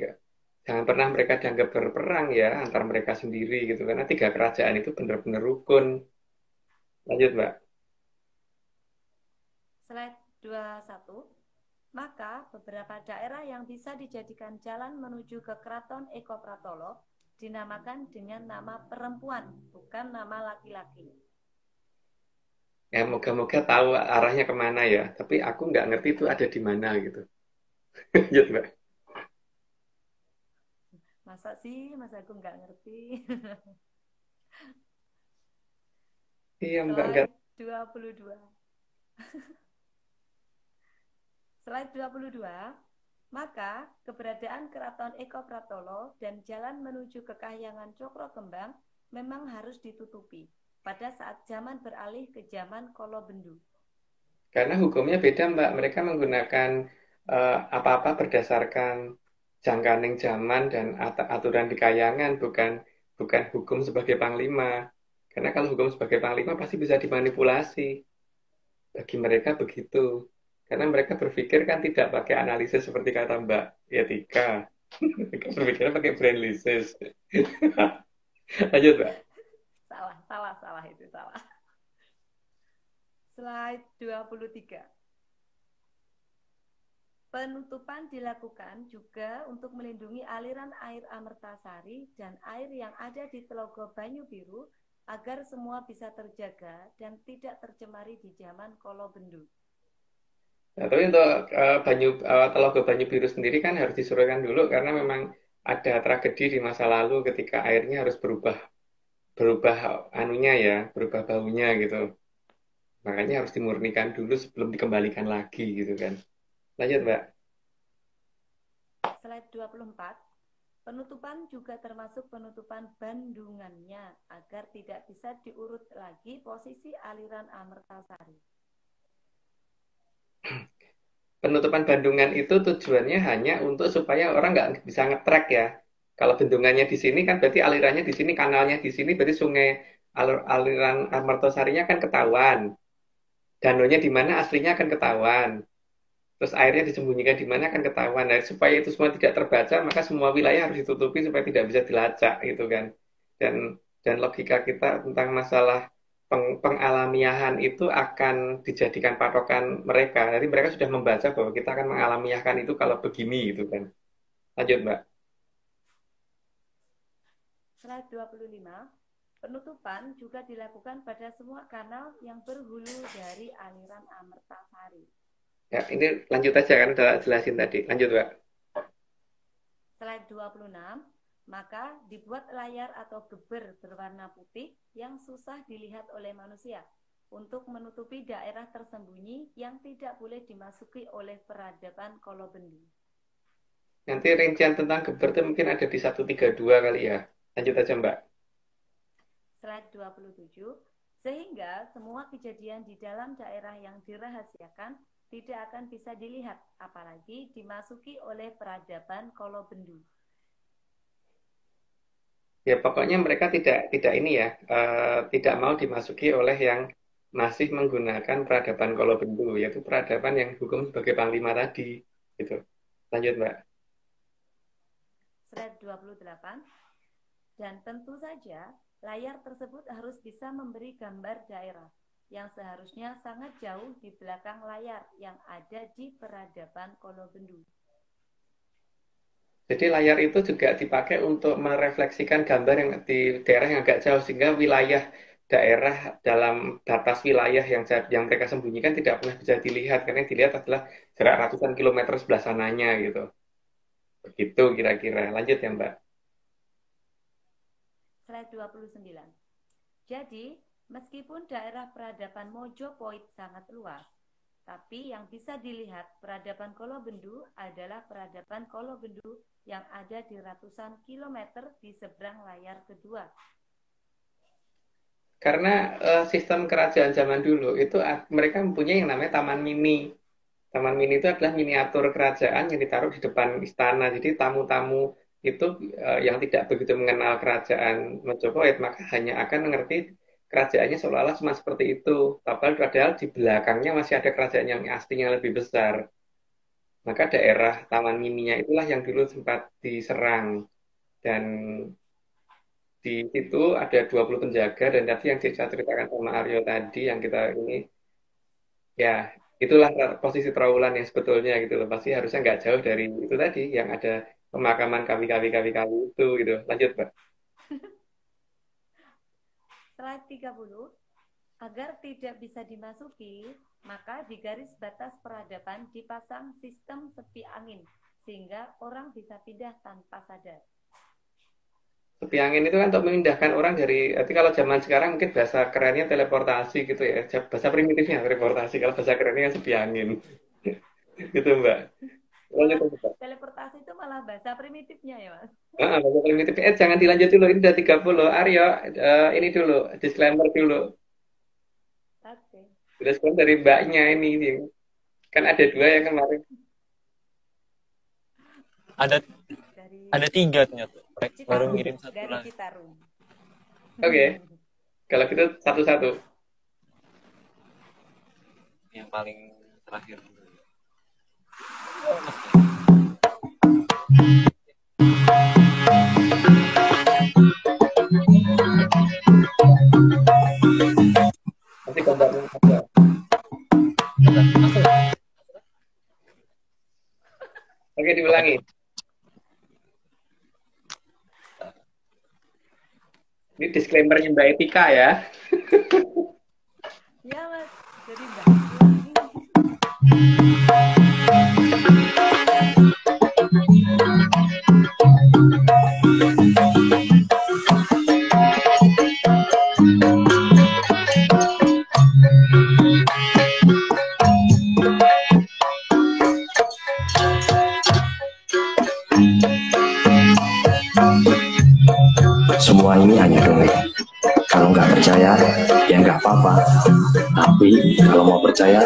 jangan pernah mereka dianggap berperang ya antar mereka sendiri gitu, karena tiga kerajaan itu benar-benar rukun. Lanjut, Mbak. Slide 21. Maka beberapa daerah yang bisa dijadikan jalan menuju ke Keraton Eko Pratolo dinamakan dengan nama perempuan, bukan nama laki-laki. Ya moga-moga tahu arahnya kemana ya. Tapi aku nggak ngerti itu ada di mana gitu. Lanjut, Mbak. Masa sih, Mas Agung nggak ngerti? Iya Mbak, enggak. Slide 22. Slide 22. Maka keberadaan Keraton Eko Pratolo dan jalan menuju ke Kahyangan Cokro Kembang memang harus ditutupi pada saat zaman beralih ke zaman Kolobendu. Karena hukumnya beda Mbak, mereka menggunakan apa-apa berdasarkan jangkaning zaman dan aturan di Kayangan, bukan bukan hukum sebagai panglima. Karena kalau hukum sebagai panglima pasti bisa dimanipulasi. Bagi mereka begitu. Karena mereka berpikir kan tidak pakai analisis seperti kata Mbak Yatika. Mereka berpikirnya pakai brainlysis. Lanjut Mbak. Salah itu salah. Slide 23. Penutupan dilakukan juga untuk melindungi aliran air Amertasari dan air yang ada di Telaga Banyu Biru agar semua bisa terjaga dan tidak tercemari di zaman Kolobendu. Nah, tapi untuk Telaga Banyu Biru sendiri kan harus disurutkan dulu karena memang ada tragedi di masa lalu ketika airnya harus berubah berubah anunya ya, berubah baunya gitu. Makanya harus dimurnikan dulu sebelum dikembalikan lagi gitu kan. Lanjut Mbak. Slide 24. Penutupan juga termasuk penutupan bandungannya agar tidak bisa diurut lagi posisi aliran Amertasari. Penutupan bendungan itu tujuannya hanya untuk supaya orang nggak bisa nge-track ya. Kalau bendungannya di sini kan berarti alirannya di sini, kanalnya di sini, berarti sungai aliran Amertosarinya kan ketahuan. Danaunya di mana aslinya akan ketahuan. Terus airnya disembunyikan di mana akan ketahuan. Nah, supaya itu semua tidak terbaca, maka semua wilayah harus ditutupi supaya tidak bisa dilacak gitu kan. Dan logika kita tentang masalah pengalamiahan itu akan dijadikan patokan mereka. Jadi mereka sudah membaca bahwa kita akan mengalamiahkan itu kalau begini gitu kan. Lanjut Mbak. Slide 25. Penutupan juga dilakukan pada semua kanal yang berhulu dari aliran Amertasari. Ya, ini lanjut aja kan udah jelasin tadi. Lanjut Mbak. Slide 26. Maka dibuat layar atau geber berwarna putih yang susah dilihat oleh manusia untuk menutupi daerah tersembunyi yang tidak boleh dimasuki oleh peradaban Kolobendu. Nanti rincian tentang geber itu mungkin ada di 132 kali ya. Lanjut aja Mbak. Slide 27. Sehingga semua kejadian di dalam daerah yang dirahasiakan tidak akan bisa dilihat, apalagi dimasuki oleh peradaban Kolobendu. Ya pokoknya mereka tidak ini ya, tidak mau dimasuki oleh yang masih menggunakan peradaban Kolobendu, yaitu peradaban yang hukum sebagai panglima tadi. Gitu. Lanjut Mbak. Slide 28. Dan tentu saja layar tersebut harus bisa memberi gambar daerah yang seharusnya sangat jauh di belakang layar yang ada di peradaban Kolobendu. Jadi layar itu juga dipakai untuk merefleksikan gambar yang di daerah yang agak jauh sehingga wilayah daerah dalam batas wilayah yang mereka sembunyikan tidak pernah bisa dilihat karena yang dilihat adalah jarak ratusan kilometer sebelah sananya gitu. Begitu kira-kira. Lanjut ya Mbak. Slide 29. Jadi, meskipun daerah peradaban Mojopahit sangat luas, tapi yang bisa dilihat peradaban Kolobendu adalah peradaban Kolobendu yang ada di ratusan kilometer di seberang layar kedua. Karena sistem kerajaan zaman dulu itu mereka mempunyai yang namanya taman mini. Taman mini itu adalah miniatur kerajaan yang ditaruh di depan istana. Jadi tamu-tamu itu yang tidak begitu mengenal kerajaan Majapahit maka hanya akan mengerti kerajaannya seolah-olah cuma seperti itu. Padahal di belakangnya masih ada kerajaan yang aslinya lebih besar. Maka daerah taman mininya itulah yang dulu sempat diserang. Dan di situ ada 20 penjaga dan tadi yang saya ceritakan sama Aryo tadi yang kita ini ya itulah posisi Trawulan yang sebetulnya gitu loh. Pasti harusnya nggak jauh dari itu tadi yang ada pemakaman kawi-kawi itu gitu. Lanjut, Pak. Slide 30. Agar tidak bisa dimasuki, maka di garis batas peradaban dipasang sistem sepi angin, sehingga orang bisa pindah tanpa sadar. Sepi angin itu kan untuk memindahkan orang dari, nanti kalau zaman sekarang mungkin bahasa kerennya teleportasi gitu ya. Bahasa primitifnya teleportasi, kalau bahasa kerennya kan sepi angin. Gitu Mbak. Lanjut Malah Mbak. teleportasi itu malah bahasa primitifnya ya, Mas. Bahasa primitif. Jangan dilanjut dulu, ini udah 30. Aryo, ini dulu, disclaimer dulu. Oke. Disclaimer dari Mbaknya ini. Kan ada 2 yang kemarin. Ada Dari 3 ternyata. Baru Citarum. ngirim 1 Dari lagi. Citarum. Oke. Kalau gitu satu-satu. Yang paling terakhir. Nanti gambarnya ada. Masuk. Oke, diulangi. Ini disclaimernya Mbak Etika ya. Ya, Mas. Jadi Mbak. Semua ini hanya dongeng. Kalau nggak percaya, ya nggak apa-apa. Tapi kalau mau percaya,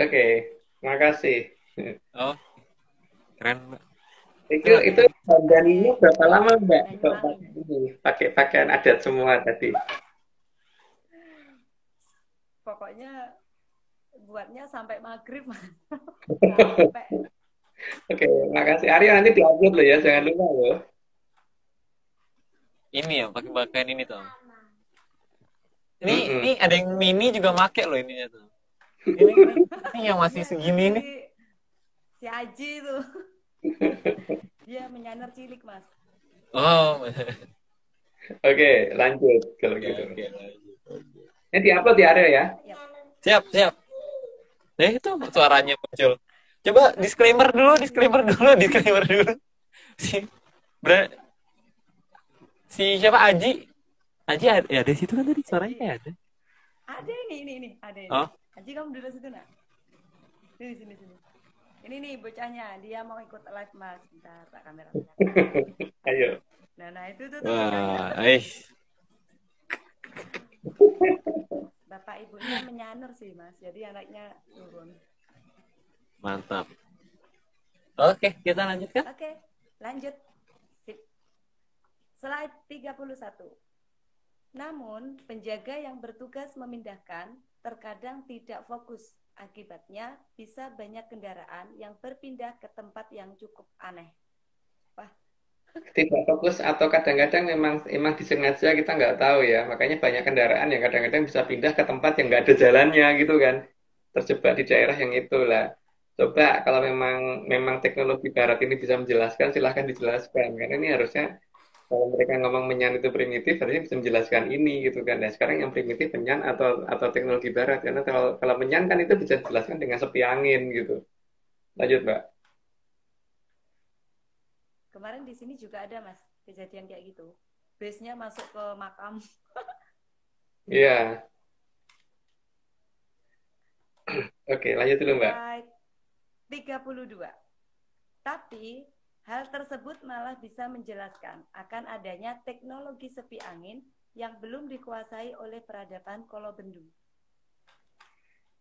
Oke, makasih. Oh, keren Mbak. Itu dandannya berapa lama Mbak? Banyuwangi. Pakai pakaian adat semua tadi. Pokoknya buatnya sampai maghrib, Mas. Sampai. Oke, makasih. Aryo nanti diupload loh ya, jangan lupa loh. Ini ya, pakai pakaian ini tuh. Ini Mm-mm. ini ada yang mini juga make loh ininya tuh. Ini yang masih segini nih. Si Aji itu. Dia menyanar cilik, Mas. Oh. Oke, lanjut kalau Oke, gitu. oke. Ini diupload di Aryo ya. Siap, siap. Itu suaranya muncul. Coba disclaimer dulu. Si, si siapa Aji? Aji ada di situ kan tadi suaranya kayak ada. Ada ini, ada ini. Oh. Aji kamu duduk situ, Nak. Sini. Ini nih bocahnya, dia mau ikut live, Mas. Bentar, tak kamera. Ayo. Nah, itu tuh. Wah, Bapak ibunya menyaner sih, Mas. Jadi anaknya turun. mantap. Oke, kita lanjutkan. Oke, lanjut. Sip. Slide 31. Namun, penjaga yang bertugas memindahkan terkadang tidak fokus. Akibatnya, bisa banyak kendaraan yang berpindah ke tempat yang cukup aneh. Wah. Tidak fokus atau kadang-kadang memang disengaja, kita nggak tahu ya. Makanya banyak kendaraan yang kadang-kadang bisa pindah ke tempat yang nggak ada jalannya gitu kan. Terjebak di daerah yang itulah. Coba kalau memang teknologi barat ini bisa menjelaskan, silahkan dijelaskan. Karena ini harusnya kalau mereka ngomong menyan itu primitif, harusnya bisa menjelaskan ini gitu kan. Nah sekarang yang primitif menyan atau teknologi barat. Karena kalau menyan kan itu bisa dijelaskan dengan sepi angin gitu. Lanjut Mbak. Kemarin di sini juga ada, Mas, kejadian kayak gitu. Base-nya masuk ke makam. Iya. Oke, lanjut dulu Mbak. Slide 32. Tapi hal tersebut malah bisa menjelaskan akan adanya teknologi sepi angin yang belum dikuasai oleh peradaban Kolobendu.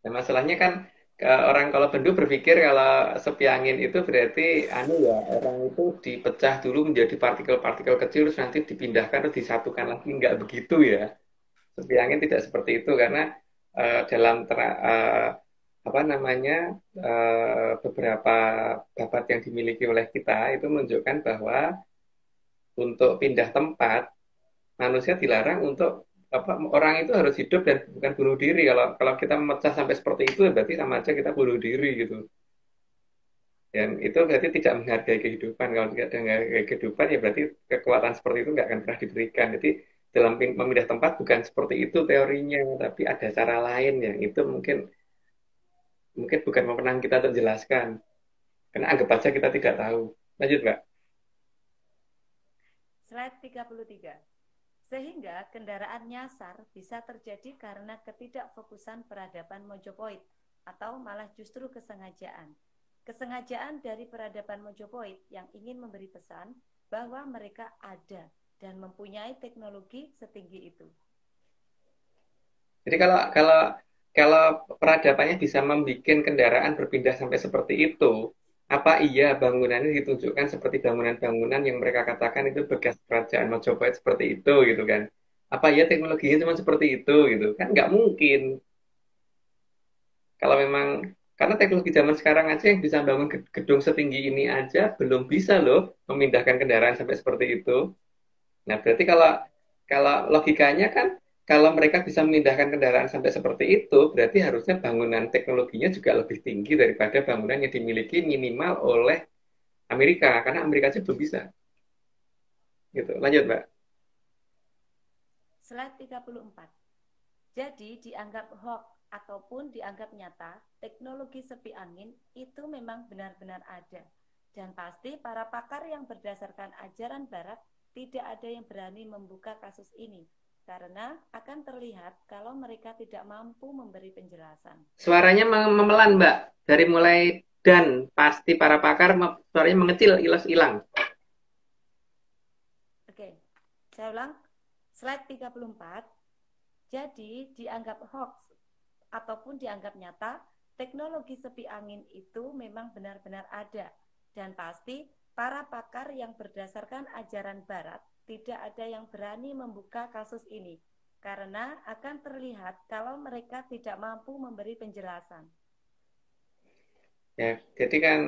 Nah, masalahnya kan orang kalau Bendu berpikir kalau sepi angin itu berarti orang itu dipecah dulu menjadi partikel-partikel kecil terus nanti dipindahkan terus disatukan lagi, nggak begitu ya. Sepi angin tidak seperti itu karena dalam beberapa babat yang dimiliki oleh kita itu menunjukkan bahwa untuk pindah tempat manusia dilarang untuk orang itu harus hidup dan bukan bunuh diri. Kalau kita memecah sampai seperti itu berarti sama aja kita bunuh diri gitu. Dan itu berarti tidak menghargai kehidupan. Kalau tidak menghargai kehidupan ya berarti kekuatan seperti itu nggak akan pernah diberikan. Jadi memindah tempat bukan seperti itu teorinya, tapi ada cara lain yang itu mungkin mungkin bukan wewenang kita untuk jelaskan. Karena anggap aja kita tidak tahu. Lanjut, Mbak. Slide 33. Sehingga kendaraan nyasar bisa terjadi karena ketidakfokusan peradaban Mojopahit atau malah justru kesengajaan. Kesengajaan dari peradaban Mojopahit yang ingin memberi pesan bahwa mereka ada dan mempunyai teknologi setinggi itu. Jadi kalau peradabannya bisa membuat kendaraan berpindah sampai seperti itu, apa iya bangunannya ditunjukkan seperti bangunan-bangunan yang mereka katakan itu bekas kerajaan Majapahit seperti itu gitu kan? Apa iya teknologinya cuma seperti itu gitu kan? Nggak mungkin. Kalau memang karena teknologi zaman sekarang aja yang bisa bangun gedung setinggi ini aja belum bisa loh memindahkan kendaraan sampai seperti itu. Nah, berarti kalau logikanya kan kalau mereka bisa memindahkan kendaraan sampai seperti itu, berarti harusnya bangunan teknologinya juga lebih tinggi daripada bangunan yang dimiliki minimal oleh Amerika, karena Amerika aja belum bisa. Gitu. Lanjut, Mbak. Slide 34. Jadi dianggap hoax ataupun dianggap nyata, teknologi sepi angin itu memang benar-benar ada. Dan pasti para pakar yang berdasarkan ajaran barat tidak ada yang berani membuka kasus ini, karena akan terlihat kalau mereka tidak mampu memberi penjelasan. Suaranya memelan, Mbak. Dari mulai dan pasti para pakar suaranya mengecil, hilang. Oke, saya ulang. Slide 34. Jadi dianggap hoax ataupun dianggap nyata, teknologi sepi angin itu memang benar-benar ada. Dan pasti para pakar yang berdasarkan ajaran barat tidak ada yang berani membuka kasus ini, karena akan terlihat kalau mereka tidak mampu memberi penjelasan. Ya, jadi kan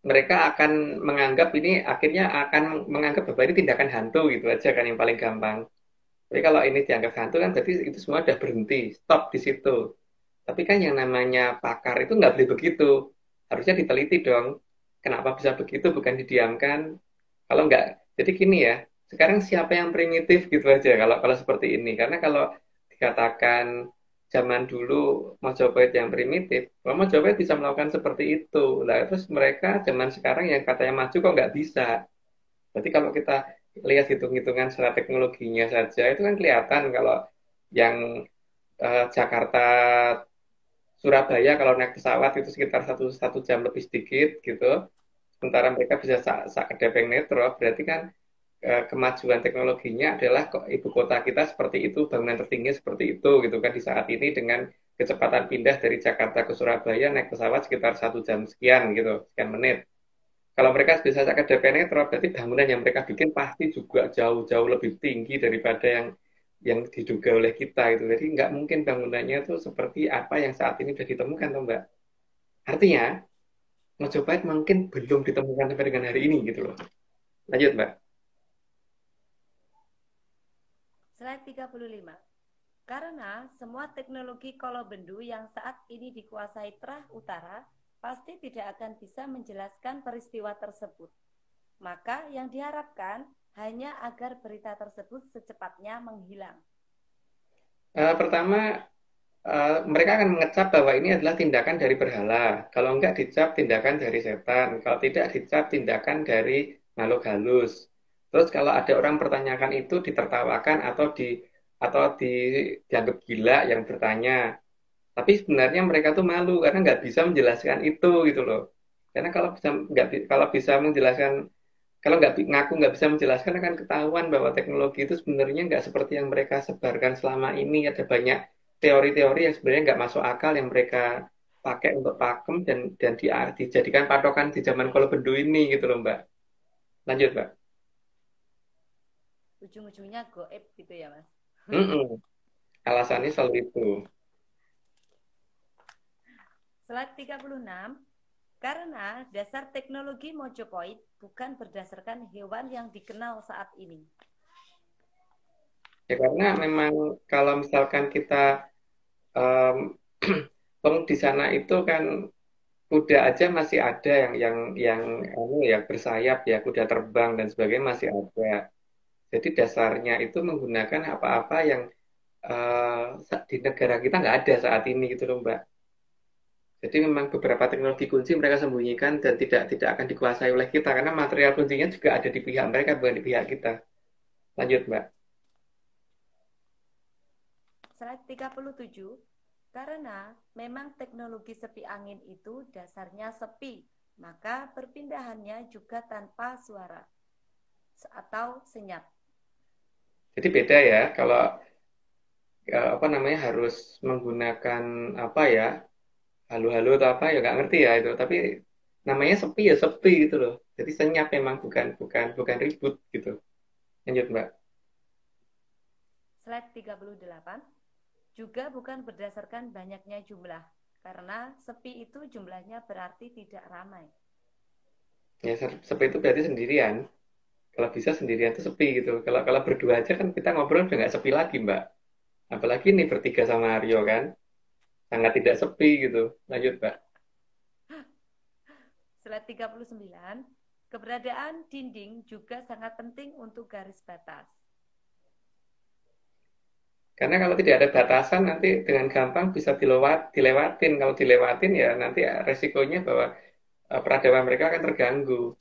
mereka akan menganggap ini akhirnya akan menganggap bahwa ini tindakan hantu gitu aja kan yang paling gampang. Tapi kalau ini dianggap hantu kan berarti itu semua udah berhenti, stop di situ. Tapi kan yang namanya pakar itu nggak boleh begitu. Harusnya diteliti dong. Kenapa bisa begitu, bukan didiamkan. Kalau nggak, jadi gini ya, sekarang siapa yang primitif gitu aja kalau seperti ini. Karena kalau dikatakan zaman dulu Majapahit yang primitif, kalau Majapahit bisa melakukan seperti itu. Lah terus mereka zaman sekarang yang katanya maju kok nggak bisa. Berarti kalau kita lihat hitung-hitungan secara teknologinya saja, itu kan kelihatan kalau yang Jakarta Surabaya kalau naik pesawat itu sekitar satu jam lebih sedikit gitu. Sementara mereka bisa sak kedepeng metro, berarti kan kemajuan teknologinya adalah kok ibu kota kita seperti itu, bangunan tertinggi seperti itu gitu kan di saat ini dengan kecepatan pindah dari Jakarta ke Surabaya naik pesawat sekitar 1 jam sekian gitu, sekian menit. Kalau mereka bisa ke DP Netro, berarti bangunan yang mereka bikin pasti juga jauh-jauh lebih tinggi daripada yang diduga oleh kita itu. Jadi nggak mungkin bangunannya itu seperti apa yang saat ini sudah ditemukan, toh, Mbak. Artinya, Majapahit mungkin belum ditemukan sampai dengan hari ini gitu loh. Lanjut, Mbak. Slide 35. Karena semua teknologi kolobendu yang saat ini dikuasai Trah Utara pasti tidak akan bisa menjelaskan peristiwa tersebut. Maka yang diharapkan hanya agar berita tersebut secepatnya menghilang. Pertama, mereka akan mengecap bahwa ini adalah tindakan dari berhala. Kalau enggak dicap tindakan dari setan. Kalau tidak dicap tindakan dari makhluk halus. Terus kalau ada orang pertanyakan itu ditertawakan atau dianggap gila yang bertanya. Tapi sebenarnya mereka tuh malu karena nggak bisa menjelaskan itu gitu loh. Karena kalau bisa menjelaskan, kalau nggak bisa menjelaskan akan ketahuan bahwa teknologi itu sebenarnya nggak seperti yang mereka sebarkan selama ini. Ada banyak teori-teori yang sebenarnya nggak masuk akal yang mereka pakai untuk pakem dan dijadikan patokan di zaman kolobendu ini gitu loh, Mbak. Lanjut, Mbak. Ujung-ujungnya goib gitu ya, Mas. Alasannya selalu itu. Slide 36. Karena dasar teknologi Mojopahit bukan berdasarkan hewan yang dikenal saat ini. Ya karena memang kalau misalkan kita di sana itu kan kuda aja masih ada yang bersayap ya, kuda terbang dan sebagainya masih ada. Jadi dasarnya itu menggunakan apa-apa yang di negara kita nggak ada saat ini gitu loh Mbak. Jadi memang beberapa teknologi kunci mereka sembunyikan dan tidak akan dikuasai oleh kita karena material kuncinya juga ada di pihak mereka bukan di pihak kita. Lanjut Mbak. Slide 37. Karena memang teknologi sepi angin itu dasarnya sepi, maka perpindahannya juga tanpa suara atau senyap. Jadi beda ya kalau apa namanya harus menggunakan apa ya halo-halo atau apa ya nggak ngerti ya itu. Tapi namanya sepi ya sepi gitu loh. Jadi senyap memang bukan ribut gitu. Lanjut Mbak. Slide 38. Juga bukan berdasarkan banyaknya jumlah, karena sepi itu jumlahnya berarti tidak ramai. Ya sepi itu berarti sendirian. Kalau bisa sendirian itu sepi gitu. Kalau berdua aja kan kita ngobrol udah nggak sepi lagi Mbak. Apalagi nih bertiga sama Aryo kan. Sangat tidak sepi gitu. Lanjut Mbak. Slide 39. Keberadaan dinding juga sangat penting untuk garis batas. Karena kalau tidak ada batasan nanti dengan gampang bisa dilewatin. Kalau dilewatin ya nanti resikonya bahwa peradaban mereka akan terganggu.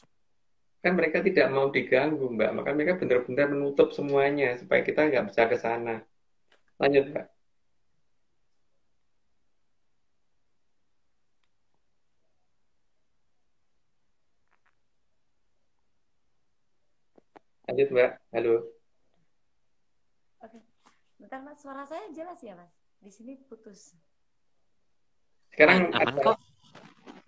Kan mereka tidak mau diganggu, Mbak. Maka mereka benar-benar menutup semuanya supaya kita nggak bisa ke sana. Lanjut, Mbak. Lanjut, Mbak. Halo. Oke, bentar Mas, suara saya jelas ya Mas? Di sini putus. Sekarang aman ada- kok.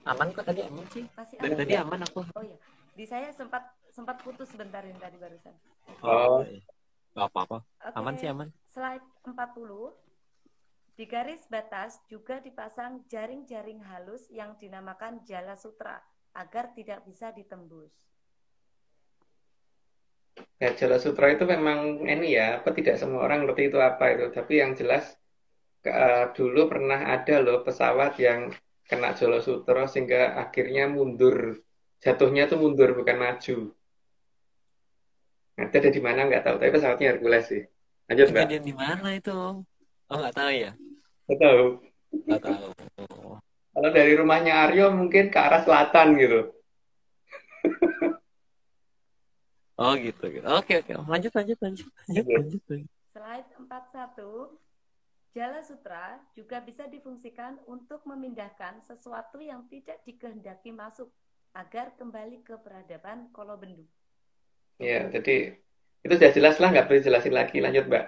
Aman kok tadi aman sih. Masih Dari ada? tadi aman aku. Oh iya, di saya sempat putus sebentar ini tadi barusan. Oh. Iya. Gak apa-apa. Oke, Aman sih aman. Slide 40. Di garis batas juga dipasang jaring-jaring halus yang dinamakan jala sutra agar tidak bisa ditembus. Ya, Jala Sutra itu memang ini ya, apa tidak semua orang ngerti itu apa itu. Tapi yang jelas dulu pernah ada loh pesawat yang kena Jala Sutra sehingga akhirnya mundur. Jatuhnya tuh mundur bukan maju. Nah, itu ada di mana nggak tahu. Tapi pesawatnya Hercules sih. Lanjut Mbak. Kejadian di mana itu? Oh nggak tahu ya? Nggak tahu. Nggak tahu. Kalau dari rumahnya Aryo mungkin ke arah selatan gitu. Oh gitu. Oke. Lanjut. Slide 41. Jala sutra juga bisa difungsikan untuk memindahkan sesuatu yang tidak dikehendaki masuk agar kembali ke peradaban Kolobendu. Ya, jadi itu sudah jelas lah, nggak perlu jelasin lagi. Lanjut Mbak.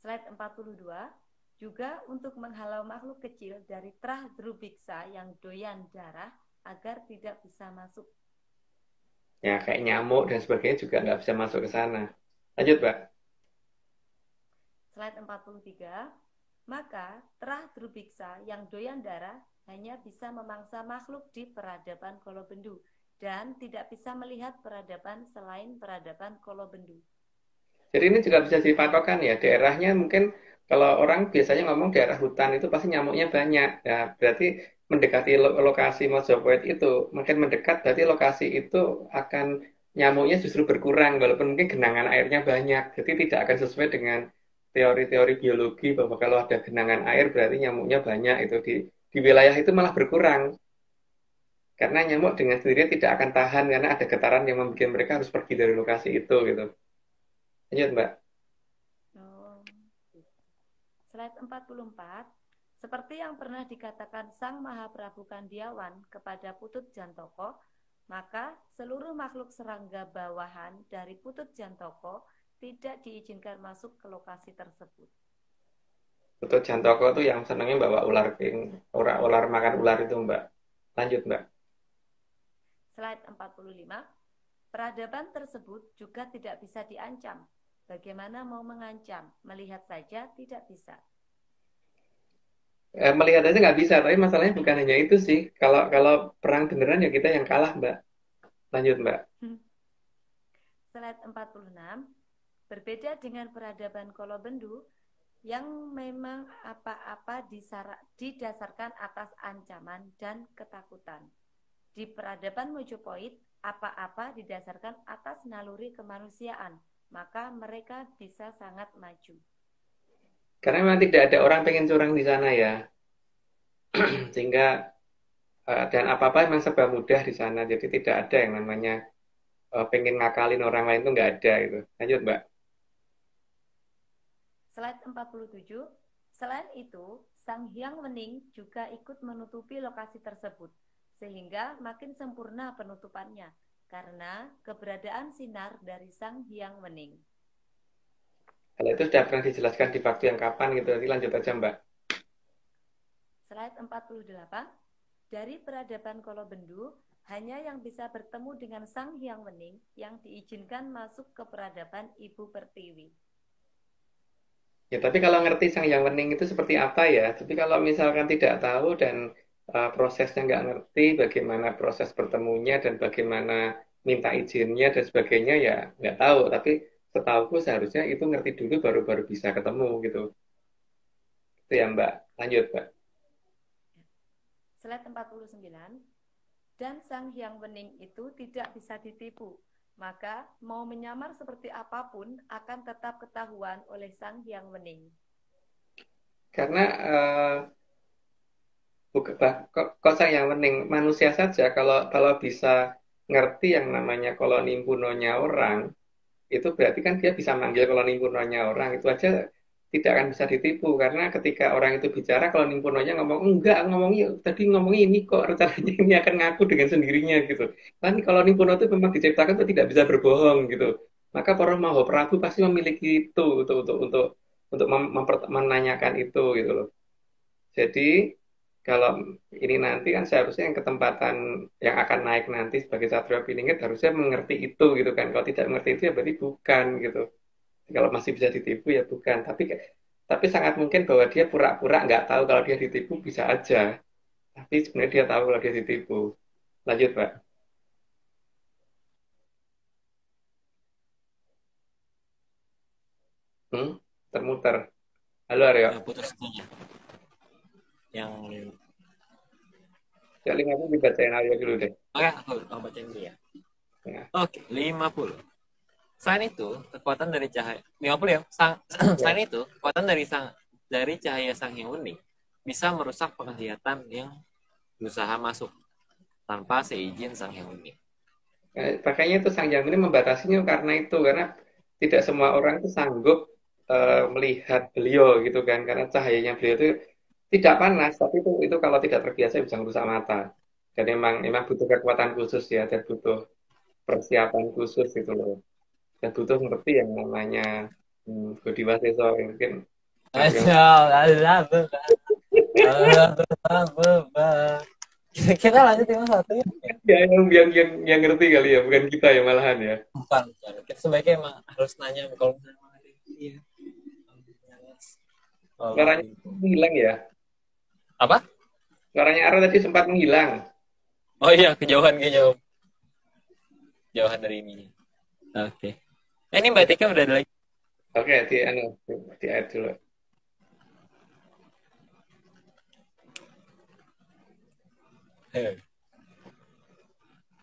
Slide 42. Juga untuk menghalau makhluk kecil dari trah drubiksa yang doyan darah agar tidak bisa masuk. Ya, kayak nyamuk dan sebagainya juga nggak bisa masuk ke sana. Lanjut Mbak. Slide 43. Maka trah drubiksa yang doyan darah hanya bisa memangsa makhluk di peradaban Kolobendu dan tidak bisa melihat peradaban selain peradaban Kolobendu. Jadi ini juga bisa jadi patokan ya. Daerahnya mungkin kalau orang biasanya ngomong daerah hutan itu pasti nyamuknya banyak. Ya, berarti mendekati lokasi Mojopahit itu, makin mendekat berarti lokasi itu akan nyamuknya justru berkurang walaupun mungkin genangan airnya banyak. Jadi tidak akan sesuai dengan teori-teori biologi bahwa kalau ada genangan air berarti nyamuknya banyak itu di wilayah itu malah berkurang. Karena nyamuk dengan sendirinya tidak akan tahan karena ada getaran yang membuat mereka harus pergi dari lokasi itu gitu. Lanjut Mbak. Slide 44. Seperti yang pernah dikatakan Sang Mahaprabu Kandiawan kepada Putut Jantoko, maka seluruh makhluk serangga bawahan dari Putut Jantoko tidak diizinkan masuk ke lokasi tersebut. Putut Jantoko itu yang senangnya bawa ular ular makan ular itu Mbak. Lanjut Mbak. Slide 45. Peradaban tersebut juga tidak bisa diancam. Bagaimana mau mengancam? Melihat saja tidak bisa. Melihat aja nggak bisa, tapi masalahnya bukan hanya itu sih. Kalau perang beneran ya kita yang kalah Mbak. Lanjut Mbak. Slide 46. Berbeda dengan peradaban Kolobendu yang memang apa-apa didasarkan atas ancaman dan ketakutan. Di peradaban Mojopahit, apa-apa didasarkan atas naluri kemanusiaan, maka mereka bisa sangat maju. Karena memang tidak ada orang pengen curang di sana ya. Sehingga dan apa-apa memang serba mudah di sana. Jadi tidak ada yang namanya pengen ngakalin orang lain, itu nggak ada gitu. Lanjut, Mbak. Slide 47. Selain itu, Sang Hyang Wening juga ikut menutupi lokasi tersebut, sehingga makin sempurna penutupannya, karena keberadaan sinar dari Sang Hyang Wening. Kalau itu sudah pernah dijelaskan di waktu yang kapan gitu. Nanti lanjut aja, Mbak. Slide 48. Dari peradaban Kolobendu, hanya yang bisa bertemu dengan Sang Hyang Wening yang diizinkan masuk ke peradaban Ibu Pertiwi. Ya, tapi kalau ngerti Sang Hyang Wening itu seperti apa ya? Tapi kalau misalkan tidak tahu dan prosesnya nggak ngerti bagaimana proses bertemunya dan bagaimana minta izinnya dan sebagainya, ya nggak tahu. Tapi setahuku seharusnya itu ngerti dulu baru bisa ketemu gitu. Itu ya, Mbak. Lanjut, Mbak. Slide 49. Dan Sang Hyang Wening itu tidak bisa ditipu. Maka mau menyamar seperti apapun akan tetap ketahuan oleh Sang Hyang Wening. Karena kok Sang Hyang Wening manusia saja kalau bisa ngerti yang namanya koloni punonya orang, itu berarti kan dia bisa manggil koloni punonya orang. Itu aja tidak akan bisa ditipu karena ketika orang itu bicara koloni punonya ngomong enggak, ngomongnya tadi ngomongnya ini kok, rencananya ini akan ngaku dengan sendirinya gitu. Kan koloni puno itu memang diciptakan untuk tidak bisa berbohong gitu. Maka para Maha Prabu pasti memiliki itu untuk menanyakan itu gitu loh. Jadi kalau ini nanti kan seharusnya yang ketempatan yang akan naik nanti sebagai Satrio Piningit harusnya mengerti itu gitu kan. Kalau tidak mengerti itu ya berarti bukan gitu. Kalau masih bisa ditipu ya bukan. Tapi sangat mungkin bahwa dia pura-pura nggak tahu kalau dia ditipu, bisa aja. Tapi sebenarnya dia tahu kalau dia ditipu. Lanjut, Pak. Termuter. Halo, Aryo. Ya, putus saja. Yang Ya, 50 dibacain Aryo dulu deh. oke, aku bacain dulu ya. Ya. Oke, 50. Selain itu, kekuatan dari cahaya 50 ya. Selain itu, kekuatan dari cahaya Sang Hyang Wening bisa merusak penglihatan yang berusaha masuk tanpa seizin Sang Hyang Wening. Makanya itu Sang Hyang Wening membatasinya karena tidak semua orang itu sanggup melihat beliau gitu kan, karena cahayanya beliau itu tidak panas, tapi itu kalau tidak terbiasa bisa merusak mata. Dan emang butuh kekuatan khusus ya, dan butuh persiapan khusus gitu loh. Dan butuh ngerti yang namanya Budi Waseso mungkin. Kita lanjut yang satu ya. Ya yang ngerti kali ya, bukan kita ya malahan ya. Bukan. Kita sebaiknya emang harus nanya kalau misalnya iya. Suaranya hilang ya. Apa? Suaranya Aro tadi sempat menghilang. Oh iya, kejauhan. Jauhan dari ini. Oke. Ini Mbak Tika udah ada lagi. Oke, di add dulu.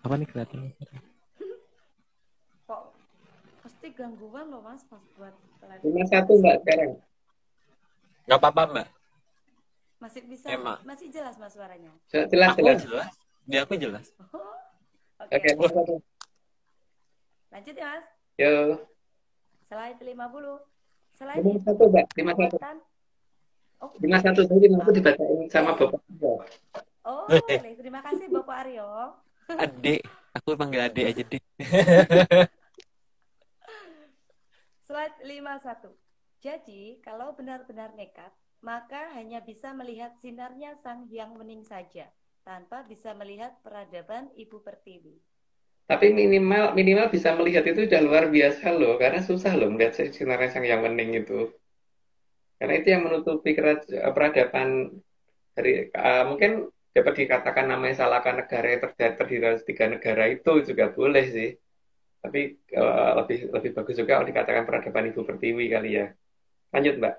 Apa nih kelihatannya? Kok pasti gangguan loh Mas pas buat live. 51 Mbak sekarang. Gak apa-apa Mbak. Masih bisa, masih jelas Mas suaranya? Jelas. Di aku jelas. Oke. Oke. Lanjut ya Mas. Yo. Slide 50. Slide 51 Mbak, 51. Oh, 51 tadi aku dibacain sama Bapak. Oh, boleh. Terima kasih Bapak Aryo. Adik, aku panggil adik aja deh. Slide 51. Jadi, kalau benar-benar nekat, maka hanya bisa melihat sinarnya Sang Hyang Wening saja, tanpa bisa melihat peradaban Ibu Pertiwi. Tapi minimal bisa melihat itu udah luar biasa loh, karena susah loh melihat sinarnya Sang Hyang Wening itu. Karena itu yang menutupi peradaban dari mungkin dapat dikatakan namanya salahkan negara yang terdiri dari 3 negara itu juga boleh sih. Tapi lebih bagus juga kalau dikatakan peradaban Ibu Pertiwi kali ya. Lanjut Mbak.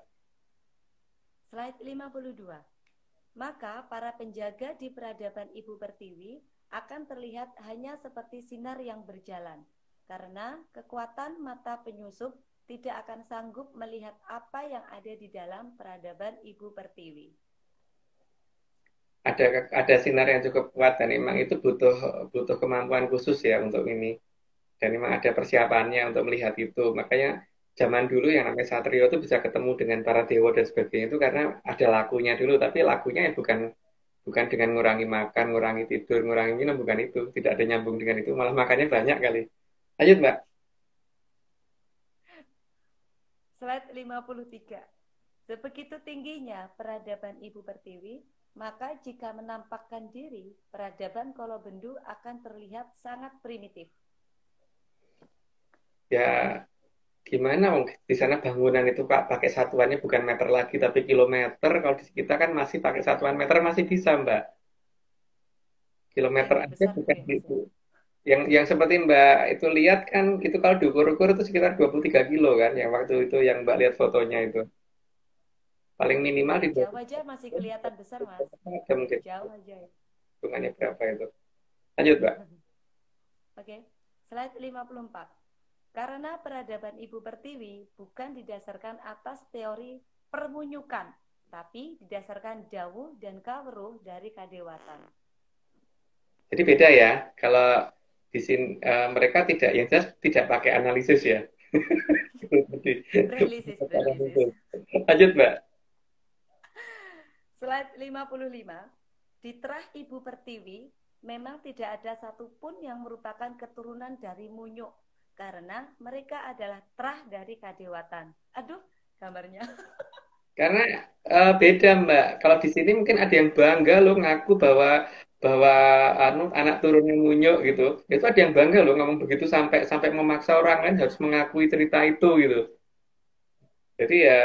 Slide 52. Maka para penjaga di peradaban Ibu Pertiwi akan terlihat hanya seperti sinar yang berjalan, karena kekuatan mata penyusup tidak akan sanggup melihat apa yang ada di dalam peradaban Ibu Pertiwi. Ada sinar yang cukup kuat dan memang itu butuh kemampuan khusus ya untuk ini. Dan memang ada persiapannya untuk melihat itu. Makanya zaman dulu yang namanya Satrio itu bisa ketemu dengan para dewa dan sebagainya itu karena ada lakunya dulu. Tapi lakunya ya bukan dengan ngurangi makan, ngurangi tidur, ngurangi minum, bukan itu. Tidak ada nyambung dengan itu. Malah makannya banyak kali. Lanjut, Mbak. Slide 53. Sebegitu tingginya peradaban Ibu Pertiwi, maka jika menampakkan diri, peradaban Kolobendu akan terlihat sangat primitif. Ya, gimana di sana bangunan itu Pak pakai satuannya bukan meter lagi tapi kilometer. Kalau di kita kan masih pakai satuan meter masih bisa, Mbak. Kilometer Yang aja besar bukan ya, gitu. Yang seperti Mbak itu lihat kan itu kalau diukur-ukur itu sekitar 23 kilo kan yang waktu itu yang Mbak lihat fotonya itu. Paling minimal di Dari jauh aja masih kelihatan besar, Mas. ada mungkin Jauh aja ya. hitungannya berapa itu. Lanjut, Mbak. Oke, slide 54. Karena peradaban Ibu Pertiwi bukan didasarkan atas teori permunyukan, tapi didasarkan dawuh dan kawruh dari kadewatan. Jadi beda ya. Kalau di sini mereka tidak yang jelas tidak pakai analisis ya. Relisis. Lanjut, Mbak. Slide 55. Di terah Ibu Pertiwi memang tidak ada satupun yang merupakan keturunan dari Munyuk, karena mereka adalah terah dari kadewatan. Aduh, gambarnya. Karena beda, Mbak. Kalau di sini mungkin ada yang bangga loh ngaku bahwa anak turunnya Munyuk gitu. Itu ada yang bangga loh ngomong begitu sampai memaksa orang lain harus mengakui cerita itu gitu. Jadi ya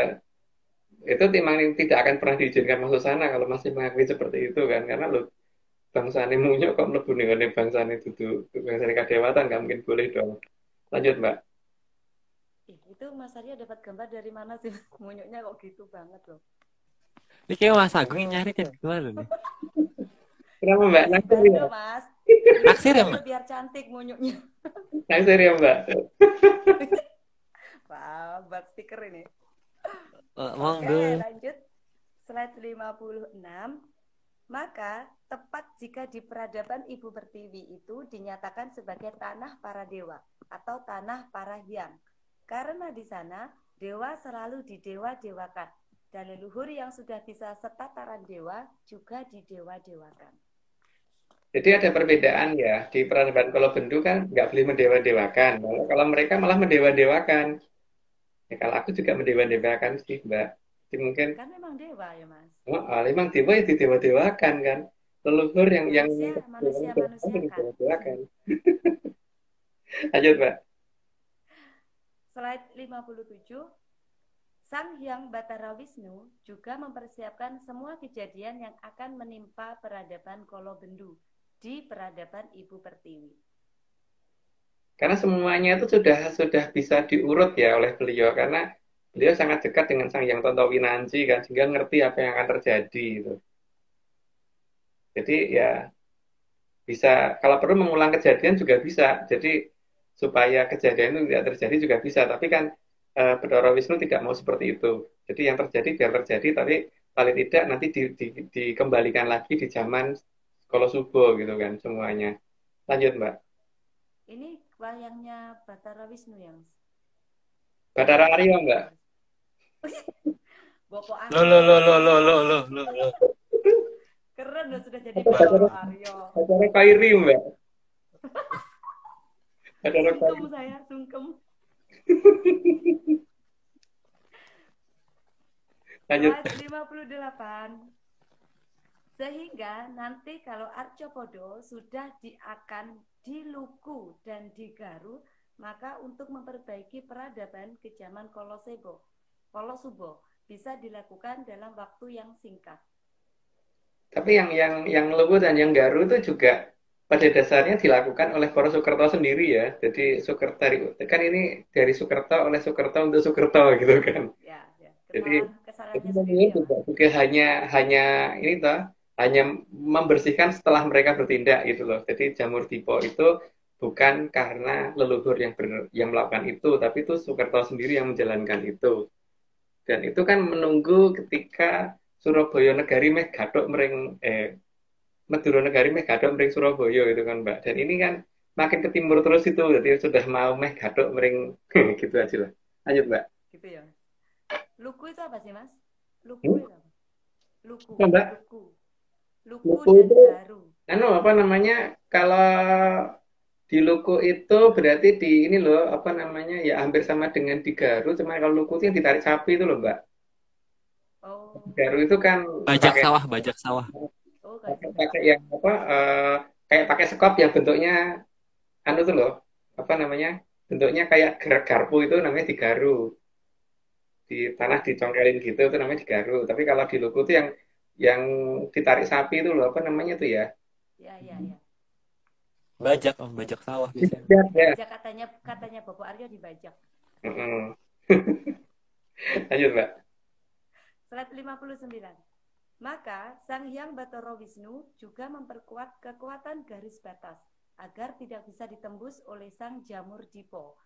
itu memang tidak akan pernah diizinkan masuk sana kalau masih mengakui seperti itu kan. Karena lo bangsane Munyuk kok mlebu ning bangsane bangsane kadewatan nggak mungkin boleh dong. Lanjut, Mbak. Itu Mas Arya dapat gambar dari mana sih? Munyuknya kok gitu banget loh. Ini kayak Mas Agung yang nyari kan gimana nih? Kenapa, Mbak? Naksir ya? Mas. Naksir ya, Mbak? Biar cantik munyuknya. Naksir ya, Mbak? Wah, buat stiker ini. Oke, lanjut. Slide 56. Maka tepat jika di peradaban Ibu Pertiwi itu dinyatakan sebagai tanah para dewa atau tanah para hyang. Karena di sana dewa selalu didewa-dewakan dan leluhur yang sudah bisa setataran dewa juga didewa-dewakan. Jadi ada perbedaan ya, di peradaban Kolobendu kan nggak boleh mendewa-dewakan. Kalau mereka malah mendewa-dewakan. Ya, kalau aku juga mendewa-dewakan sih, Mbak. Jadi mungkin kan memang dewa ya, Mas. Memang dewa ya didewa-dewakan kan. Leluhur manusia didewa-dewakan. Lanjut, Mbak. Slide 57. Sang Hyang Batara Wisnu juga mempersiapkan semua kejadian yang akan menimpa peradaban Kolobendu di peradaban Ibu Pertiwi. Karena semuanya itu sudah bisa diurut ya oleh beliau karena beliau sangat dekat dengan Sang Hyang Tontowinanci kan sehingga ngerti apa yang akan terjadi gitu. Jadi ya bisa kalau perlu mengulang kejadian juga bisa. Jadi supaya kejadian itu tidak terjadi juga bisa. Tapi kan Bathara Wisnu tidak mau seperti itu. Jadi yang terjadi biar terjadi tapi paling tidak nanti dikembalikan lagi di zaman Kolosubo gitu kan semuanya. Lanjut, Mbak. Ini wayangnya Bathara Wisnu yang Bathara Arya, Mbak. Bopo Lo. Keren loh sudah jadi Bathara Arya. Bathara Kairi, Mbak. Bathara Kairi. Sungkem saya, sungkem. Lanjut. 58. Sehingga nanti kalau Arcopodo sudah akan diluku dan digaru, maka untuk memperbaiki peradaban ke zaman Kolosubo bisa dilakukan dalam waktu yang singkat. Tapi yang lugu dan yang garu itu juga pada dasarnya dilakukan oleh Koro Sukerto sendiri ya. Jadi Sukerto kan ini dari Sukerto oleh Sukerto untuk Sukerto gitu kan. Ya. Jadi Kesalahannya sendiri juga hanya ini toh hanya membersihkan setelah mereka bertindak gitu loh. Jadi jamur tipe itu bukan karena leluhur yang melakukan itu, tapi itu Soekerto sendiri yang menjalankan itu. Dan itu kan menunggu ketika Surabaya Negari meh gathuk mring Madura Negari meh gathuk mring Surabaya gitu kan Mbak. Dan ini kan makin ke timur terus itu, jadi sudah mau meh gathuk mring gitu aja lah. Lanjut Mbak. Gitu ya. Luku itu apa sih Mas? Luku Hmm? itu apa? Luku. Apa, Mbak? Luku. Luku Luku dan itu garu. apa namanya? Kalau di Luku itu berarti di ini loh, apa namanya? Ya hampir sama dengan di Garu, cuma kalau Luku itu yang ditarik sapi itu loh Mbak. Oh. Garu itu kan Bajak sawah, bajak sawah. Oh, kayak pakai yang apa kayak pakai sekop yang bentuknya anu tuh loh, apa namanya? Bentuknya kayak garpu itu namanya digaru. Di tanah dicongkelin gitu itu namanya digaru. Tapi kalau di Luku itu yang ditarik sapi itu loh, apa namanya tuh ya? ya. Bajak, bajak sawah biasanya. Ya, ya. Bajak katanya Bapak Aryo dibajak. Mm-mm. Lanjut Mbak. Slide 59. Maka Sang Hyang Bathara Wisnu juga memperkuat kekuatan garis batas agar tidak bisa ditembus oleh sang jamur dipo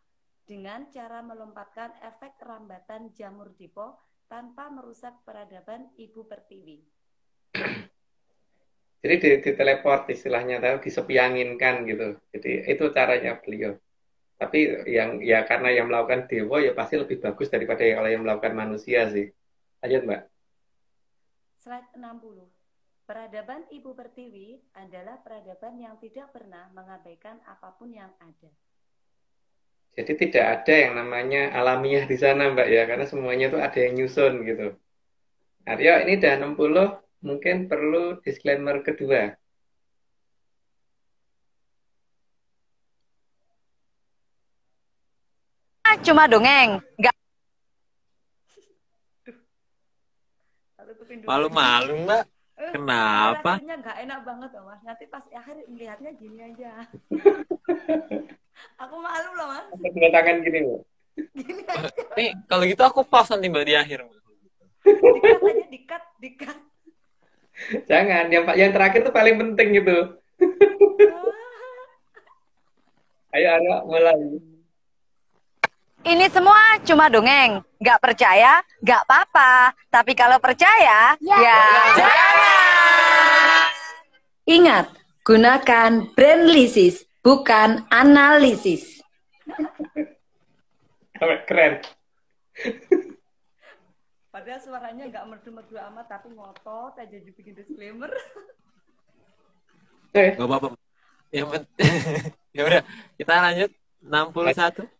dengan cara melompatkan efek rambatan jamur dipo tanpa merusak peradaban Ibu Pertiwi. Jadi diteleport istilahnya, tahu disepianginkan gitu. Jadi itu caranya beliau. Tapi ya karena yang melakukan dewa ya pasti lebih bagus daripada yang melakukan manusia sih. Lanjut Mbak. Slide 60. Peradaban Ibu Pertiwi adalah peradaban yang tidak pernah mengabaikan apapun yang ada. Jadi tidak ada yang namanya alamiah di sana Mbak ya, karena semuanya tuh ada yang nyusun gitu. Aryo ini udah 60, mungkin perlu disclaimer kedua. Cuma dongeng, nggak. Malu-malu Mbak. Kenapa? Rasanya nggak enak banget loh Mas. Nanti pas akhir melihatnya gini aja. Aku malu loh Mas. Dua tangan gini Mbak. Gini aja. Nih, kalau gitu aku pause nanti Mbak di akhir. Dikat aja, dikat. Jangan, yang terakhir tuh paling penting gitu. Ayo Aryo mulai. Ini semua cuma dongeng, nggak percaya, nggak apa-apa. Tapi kalau percaya, ya jangan. Ingat, gunakan brandlisis, bukan analisis. Keren. Padahal suaranya nggak merdu-merdu amat, tapi ngotot aja dibikin disclaimer. Gak apa-apa. Yang penting. Ya udah, kita lanjut 61.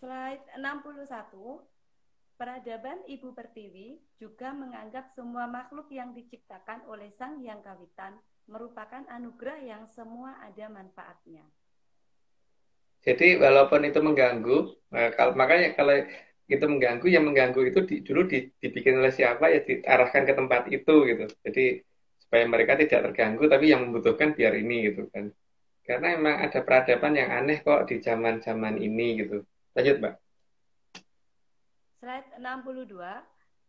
Slide 61. Peradaban Ibu Pertiwi juga menganggap semua makhluk yang diciptakan oleh Sang Hyang Kawitan merupakan anugerah yang semua ada manfaatnya. Jadi walaupun itu mengganggu, makanya kalau itu mengganggu, yang mengganggu itu dulu dibikin oleh siapa ya diarahkan ke tempat itu gitu. Jadi supaya mereka tidak terganggu, tapi yang membutuhkan biar ini gitu kan. Karena emang ada peradaban yang aneh kok di zaman-zaman ini gitu. Lanjut Mbak. Slide 62.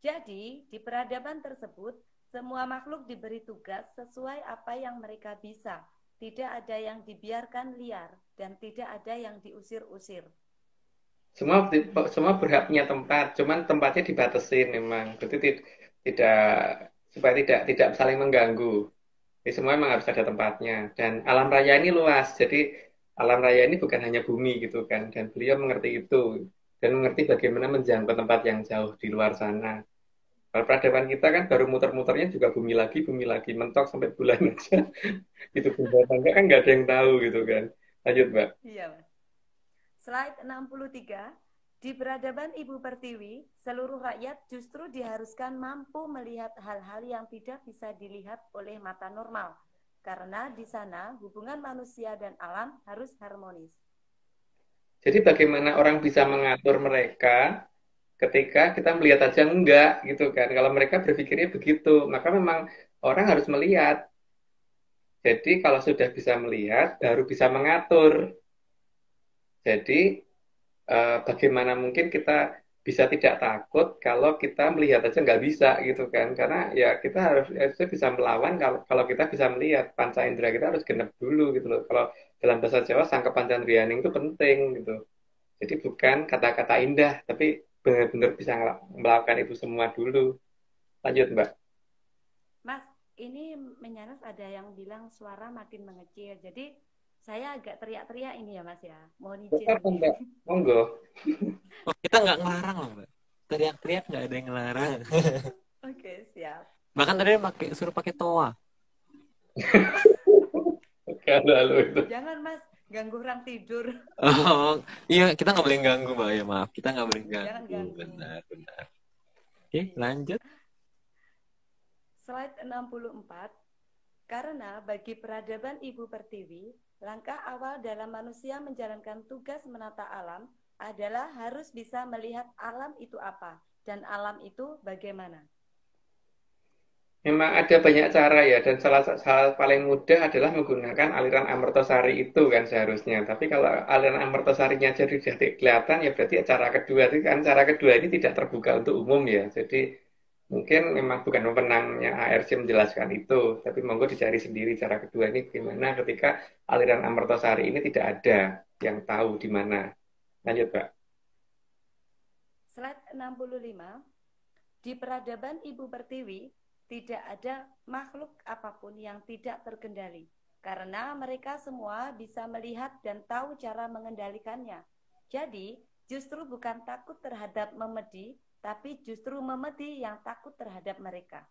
Jadi, di peradaban tersebut, semua makhluk diberi tugas sesuai apa yang mereka bisa. Tidak ada yang dibiarkan liar dan tidak ada yang diusir-usir. Semua berhak punya tempat, cuman tempatnya dibatasin memang. Berarti supaya tidak saling mengganggu. Jadi semua memang harus ada tempatnya. Dan alam raya ini luas, jadi alam raya ini bukan hanya bumi gitu kan. Dan beliau mengerti itu dan mengerti bagaimana menjangkau tempat yang jauh di luar sana. Kalau peradaban kita kan baru muter-muternya juga bumi lagi, mentok sampai bulan aja. Itu bumi tangga kan nggak ada yang tahu gitu kan. Lanjut Mbak. Iya, Mas. Slide 63. Di peradaban Ibu Pertiwi, seluruh rakyat justru diharuskan mampu melihat hal-hal yang tidak bisa dilihat oleh mata normal. Karena di sana hubungan manusia dan alam harus harmonis. Jadi bagaimana orang bisa mengatur mereka ketika kita melihat aja enggak gitu kan. Kalau mereka berpikirnya begitu, maka memang orang harus melihat. Jadi kalau sudah bisa melihat, baru bisa mengatur. Jadi bagaimana mungkin kita bisa tidak takut kalau kita melihat aja nggak bisa gitu kan, karena ya kita harusnya bisa melawan kalau kalau kita bisa melihat, panca indera kita harus genep dulu gitu loh. Kalau dalam bahasa Jawa sangka pancandrianing itu penting gitu, jadi bukan kata-kata indah tapi benar-benar bisa melakukan itu semua dulu. Lanjut Mbak. Mas, ini menyanas ada yang bilang suara makin mengecil. Jadi saya agak teriak-teriak ini ya Mas ya. Mohon izin Apa ini. Mbak? Monggo. Oh, kita nggak ngelarang loh, Mbak. Teriak-teriak nggak ada yang ngelarang. Oke, siap. Bahkan tadi suruh pakai toa. Kalau itu. Jangan Mas, ganggu orang tidur. Oh, iya, kita nggak boleh ganggu, Mbak. Ya, maaf. Kita nggak boleh Jangan ganggu. ganggu. Benar, benar. Oke, lanjut. Slide 64. Karena bagi peradaban Ibu Pertiwi, langkah awal dalam manusia menjalankan tugas menata alam adalah harus bisa melihat alam itu apa dan alam itu bagaimana. Memang ada banyak cara ya, dan salah paling mudah adalah menggunakan aliran Amertosari itu kan seharusnya. Tapi kalau aliran Amertosarinya jadi tidak kelihatan, ya berarti cara kedua itu kan, cara kedua ini tidak terbuka untuk umum ya. Jadi mungkin memang bukan wewenangnya ARC menjelaskan itu, tapi monggo dicari sendiri cara kedua ini gimana ketika aliran Amertosari ini tidak ada yang tahu di mana. Lanjut, Pak. Slide 65. Di peradaban Ibu Pertiwi, tidak ada makhluk apapun yang tidak terkendali, karena mereka semua bisa melihat dan tahu cara mengendalikannya. Jadi, justru bukan takut terhadap memedi, tapi justru memedi yang takut terhadap mereka.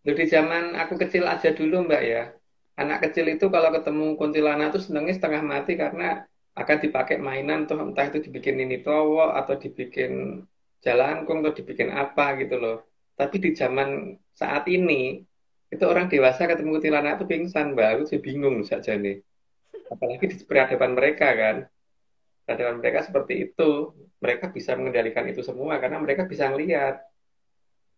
Di zaman aku kecil aja dulu, Mbak ya. Anak kecil itu kalau ketemu kuntilanak itu senengnya setengah mati karena akan dipakai mainan tuh, entah itu dibikin ini towo atau dibikin jalangkung atau dibikin apa gitu loh. Tapi di zaman saat ini itu orang dewasa ketemu kuntilanak itu pingsan, Mbak. Aku sih bingung saja nih. Apalagi di peradaban mereka kan. Peradaban mereka seperti itu. Mereka bisa mengendalikan itu semua karena mereka bisa ngelihat.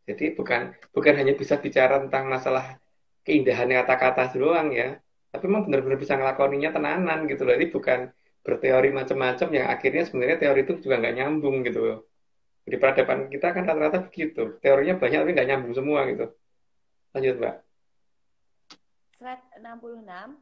Jadi bukan hanya bisa bicara tentang masalah keindahan kata-kata doang ya, tapi memang benar-benar bisa ngelakoninya tenanan gitu loh. Ini bukan berteori macam-macam yang akhirnya sebenarnya teori itu juga nggak nyambung gitu loh. Di peradaban kita kan rata-rata begitu, teorinya banyak tapi nggak nyambung semua gitu. Lanjut Mbak. Slide 66.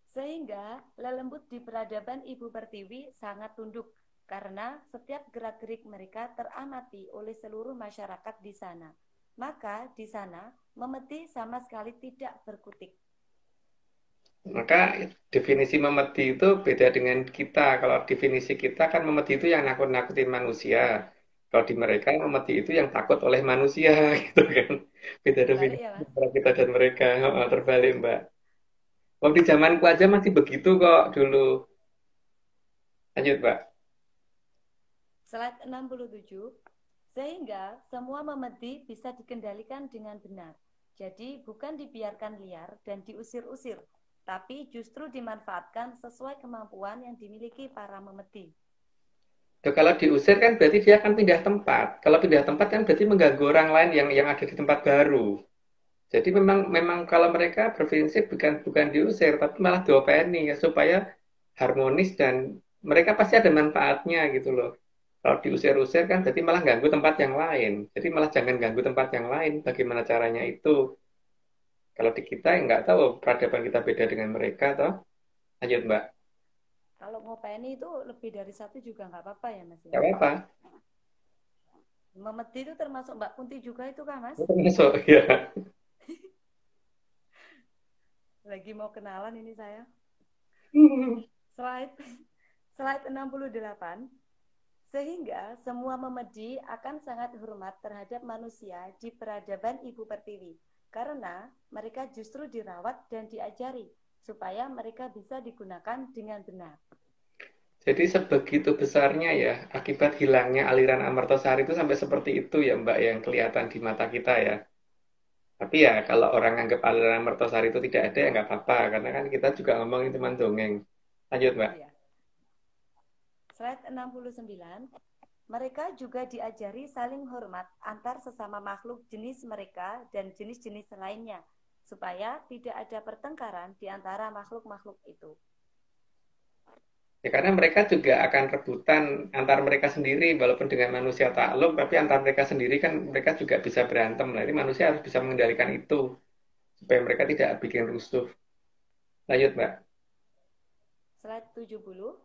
Sehingga lelembut di peradaban Ibu Pertiwi sangat tunduk karena setiap gerak-gerik mereka teramati oleh seluruh masyarakat di sana. Maka di sana memedi sama sekali tidak berkutik. Maka definisi memedi itu beda dengan kita. Kalau definisi kita kan memedi itu yang nakut-nakutin manusia. Kalau di mereka memedi itu yang takut oleh manusia gitu kan. Beda Terbalik definisi ya, Mas? antara kita dan mereka. Oh, terbalik Mbak. Waktu di zamanku aja masih begitu kok dulu. Lanjut Mbak. Slide 67. Sehingga semua memedi bisa dikendalikan dengan benar. Jadi bukan dibiarkan liar dan diusir-usir, tapi justru dimanfaatkan sesuai kemampuan yang dimiliki para memedi. Tuh, kalau diusir kan berarti dia akan pindah tempat. Kalau pindah tempat kan berarti mengganggu orang lain yang ada di tempat baru. Jadi memang kalau mereka berprinsip bukan diusir, tapi malah diopeni ya supaya harmonis dan mereka pasti ada manfaatnya gitu loh. Kalau diusir-usir kan berarti malah ganggu tempat yang lain. Jadi malah jangan ganggu tempat yang lain. Bagaimana caranya itu? Kalau di kita ya nggak tahu peradaban kita beda dengan mereka toh. Lanjut Mbak. Kalau ngopeni itu lebih dari satu juga nggak apa-apa ya, Mas? Nggak apa-apa. Memedi itu termasuk Mbak Kunti juga itu kan, Mas? Masuk ya. Lagi mau kenalan ini saya. Slide 68. Sehingga semua memedi akan sangat hormat terhadap manusia di peradaban Ibu Pertiwi. Karena mereka justru dirawat dan diajari supaya mereka bisa digunakan dengan benar. Jadi sebegitu besarnya ya akibat hilangnya aliran Amertosari itu sampai seperti itu ya Mbak yang kelihatan di mata kita ya. Tapi ya kalau orang anggap aliran Amertosari itu tidak ada ya nggak apa-apa karena kan kita juga ngomongin teman dongeng. Lanjut Mbak. Iya. Slide 69. Mereka juga diajari saling hormat antar sesama makhluk jenis mereka dan jenis-jenis lainnya, supaya tidak ada pertengkaran di antara makhluk-makhluk itu. Ya karena mereka juga akan rebutan antar mereka sendiri, walaupun dengan manusia takluk, tapi antar mereka sendiri kan mereka juga bisa berantem. Nah, ini manusia harus bisa mengendalikan itu supaya mereka tidak bikin rusuh. Lanjut, Mbak. Slide 70.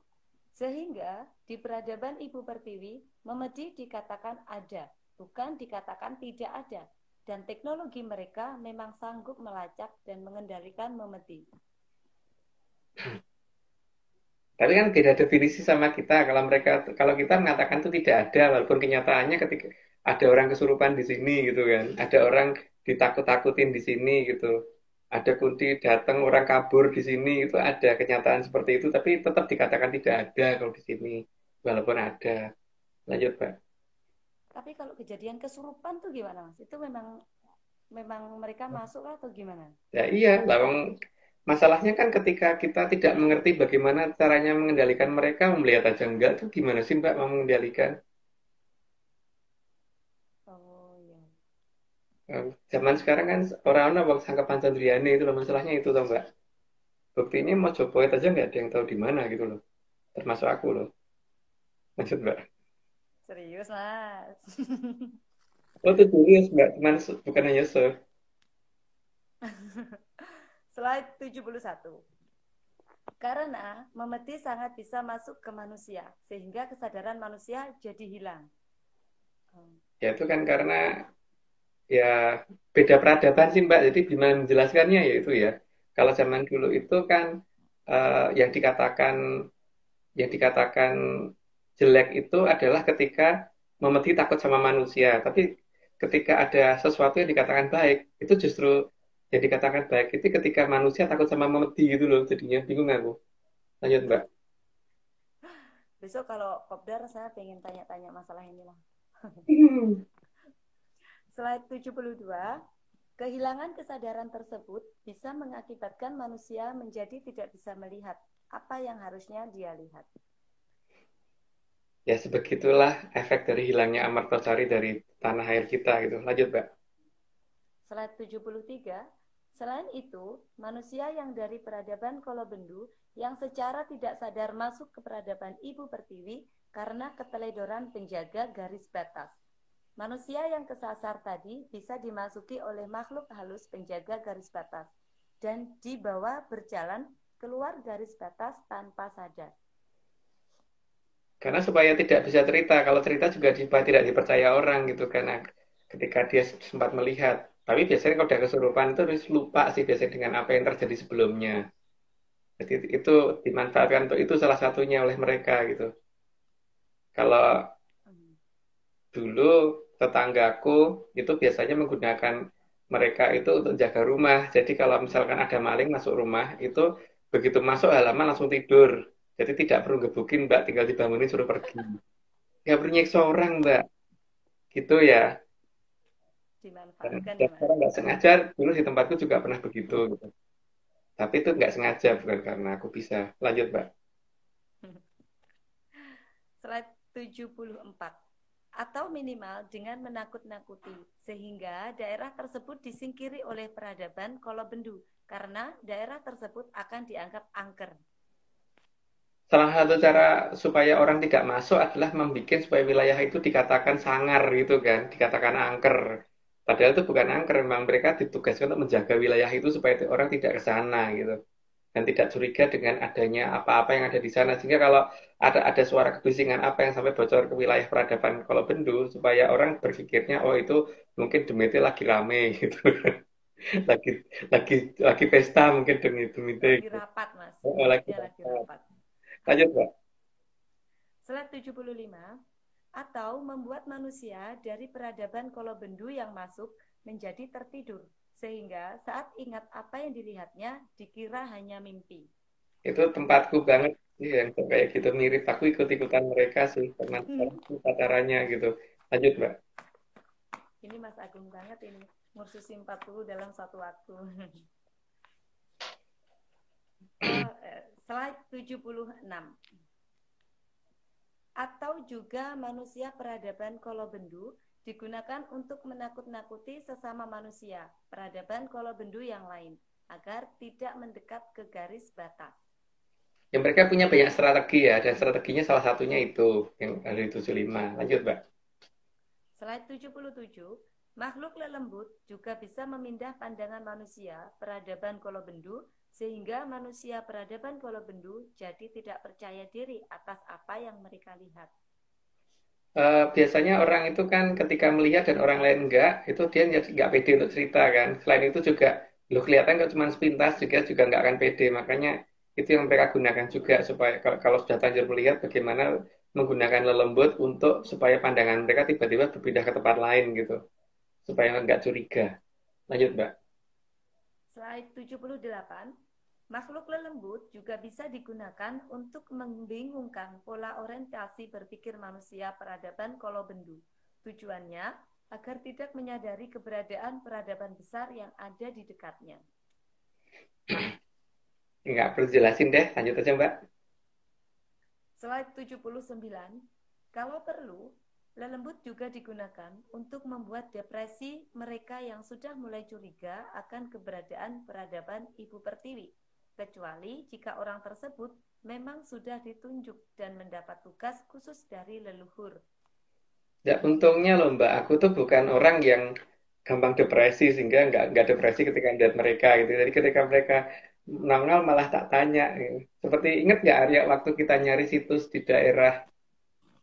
Sehingga di peradaban Ibu Pertiwi, memedi dikatakan ada, bukan dikatakan tidak ada. Dan teknologi mereka memang sanggup melacak dan mengendalikan memedi. Tapi kan beda definisi sama kita. Kalau kita mengatakan itu tidak ada, walaupun kenyataannya ketika ada orang kesurupan di sini gitu kan, ada orang ditakut-takutin di sini gitu, ada kunti datang orang kabur di sini itu ada kenyataan seperti itu, tapi tetap dikatakan tidak ada kalau di sini, walaupun ada. Lanjut, Pak. Tapi kalau kejadian kesurupan tuh gimana, Mas? Itu memang mereka masuk atau gimana? Ya iya, lawang masalahnya kan ketika kita tidak mengerti bagaimana caranya mengendalikan mereka, melihat aja enggak tuh gimana sih Mbak mau mengendalikan? Oh iya. Zaman sekarang kan orang-orang bang sangka Pancandriane itu loh masalahnya itu loh Mbak. Buktinya mau coba aja nggak ada yang tahu di mana gitu loh. Termasuk aku loh. Maksud Mbak. Serius, Mas. Oh itu serius Mbak, cuman bukan hanya Slide 71. Karena memedi sangat bisa masuk ke manusia, sehingga kesadaran manusia jadi hilang. Ya itu kan karena ya beda peradaban sih Mbak. Jadi gimana menjelaskannya ya itu ya. Kalau zaman dulu itu kan yang dikatakan jelek itu adalah ketika memedi takut sama manusia. Tapi ketika ada sesuatu yang dikatakan baik, itu justru yang dikatakan baik itu ketika manusia takut sama memedi gitu loh. Jadinya bingung aku. Lanjut Mbak. Besok kalau kopdar saya pengen tanya-tanya masalah inilah. Slide 72. Kehilangan kesadaran tersebut bisa mengakibatkan manusia menjadi tidak bisa melihat apa yang harusnya dia lihat. Ya sebegitulah efek dari hilangnya Amartasari dari tanah air kita gitu. Lanjut Mbak. Slide 73. Selain itu, manusia yang dari peradaban Kolobendu yang secara tidak sadar masuk ke peradaban Ibu Pertiwi karena keteledoran penjaga garis batas. Manusia yang kesasar tadi bisa dimasuki oleh makhluk halus penjaga garis batas dan dibawa berjalan keluar garis batas tanpa sadar. Karena supaya tidak bisa cerita, kalau cerita juga tidak dipercaya orang gitu karena ketika dia sempat melihat. Tapi biasanya kalau udah kesurupan itu harus lupa sih biasanya dengan apa yang terjadi sebelumnya. Jadi itu dimanfaatkan untuk itu salah satunya oleh mereka gitu. Kalau dulu tetanggaku itu biasanya menggunakan mereka itu untuk jaga rumah. Jadi kalau misalkan ada maling masuk rumah itu begitu masuk halaman langsung tidur. Jadi tidak perlu gebukin Mbak, tinggal dibangunin suruh pergi. Nggak perlu nyiksa orang Mbak. Gitu ya. Dimanfaatkan Dan ya, Mas. orang nggak sengaja, dulu di tempatku juga pernah begitu. Gitu. Tapi itu nggak sengaja, bukan karena aku bisa. Lanjut Mbak. Slide 74. Atau minimal dengan menakut-nakuti, sehingga daerah tersebut disingkiri oleh peradaban Kolobendu, karena daerah tersebut akan dianggap angker. Salah satu cara supaya orang tidak masuk adalah membuat supaya wilayah itu dikatakan sangar gitu kan, dikatakan angker. Padahal itu bukan angker, memang mereka ditugaskan untuk menjaga wilayah itu supaya orang tidak ke sana gitu. Dan tidak curiga dengan adanya apa-apa yang ada di sana. Sehingga kalau ada suara kebisingan apa yang sampai bocor ke wilayah peradaban Kolobendu, supaya orang berpikirnya, oh itu mungkin Demite lagi rame gitu. lagi pesta mungkin Demite. Lagi Gitu. rapat, Mas. Oh, lagi Lagi rapat. Lanjut, Pak. Slide 75. Atau membuat manusia dari peradaban Kolobendu yang masuk menjadi tertidur, sehingga saat ingat apa yang dilihatnya dikira hanya mimpi. Itu tempatku banget sih yang kayak gitu mirip. Aku ikut-ikutan mereka sih karena caranya gitu. Lanjut, Mbak. Ini Mas Agung banget ini, ngursusin 40 dalam satu waktu. Slide 76. Atau juga manusia peradaban Kolobendu digunakan untuk menakut-nakuti sesama manusia peradaban Kolobendu yang lain agar tidak mendekat ke garis batas. Ya mereka punya banyak strategi ya, dan strateginya salah satunya itu yang ada di 75. Lanjut, Mbak. Slide 77, makhluk lelembut juga bisa memindah pandangan manusia peradaban Kolobendu sehingga manusia peradaban Kolobendu jadi tidak percaya diri atas apa yang mereka lihat. Biasanya orang itu kan ketika melihat dan orang lain enggak, itu dia nggak pede untuk cerita kan. Selain itu juga, lo kelihatan kok cuma sepintas juga nggak akan pede. Makanya itu yang mereka gunakan juga supaya kalau sudah terlanjur melihat bagaimana menggunakan lelembut untuk supaya pandangan mereka tiba-tiba berpindah ke tempat lain gitu, supaya nggak curiga. Lanjut, Mbak. Slide 78, makhluk lelembut juga bisa digunakan untuk membingungkan pola orientasi berpikir manusia peradaban Kolobendu. Tujuannya agar tidak menyadari keberadaan peradaban besar yang ada di dekatnya. Nggak perlu jelasin deh, lanjut aja, Mbak. Slide 79, kalau perlu, lelembut juga digunakan untuk membuat depresi mereka yang sudah mulai curiga akan keberadaan peradaban Ibu Pertiwi, kecuali jika orang tersebut memang sudah ditunjuk dan mendapat tugas khusus dari leluhur. Ya, untungnya loh Mbak, aku tuh bukan orang yang gampang depresi sehingga nggak depresi ketika melihat mereka gitu. Jadi ketika mereka nongol malah tak tanya. Gitu. Seperti ingat nggak Arya waktu kita nyari situs di daerah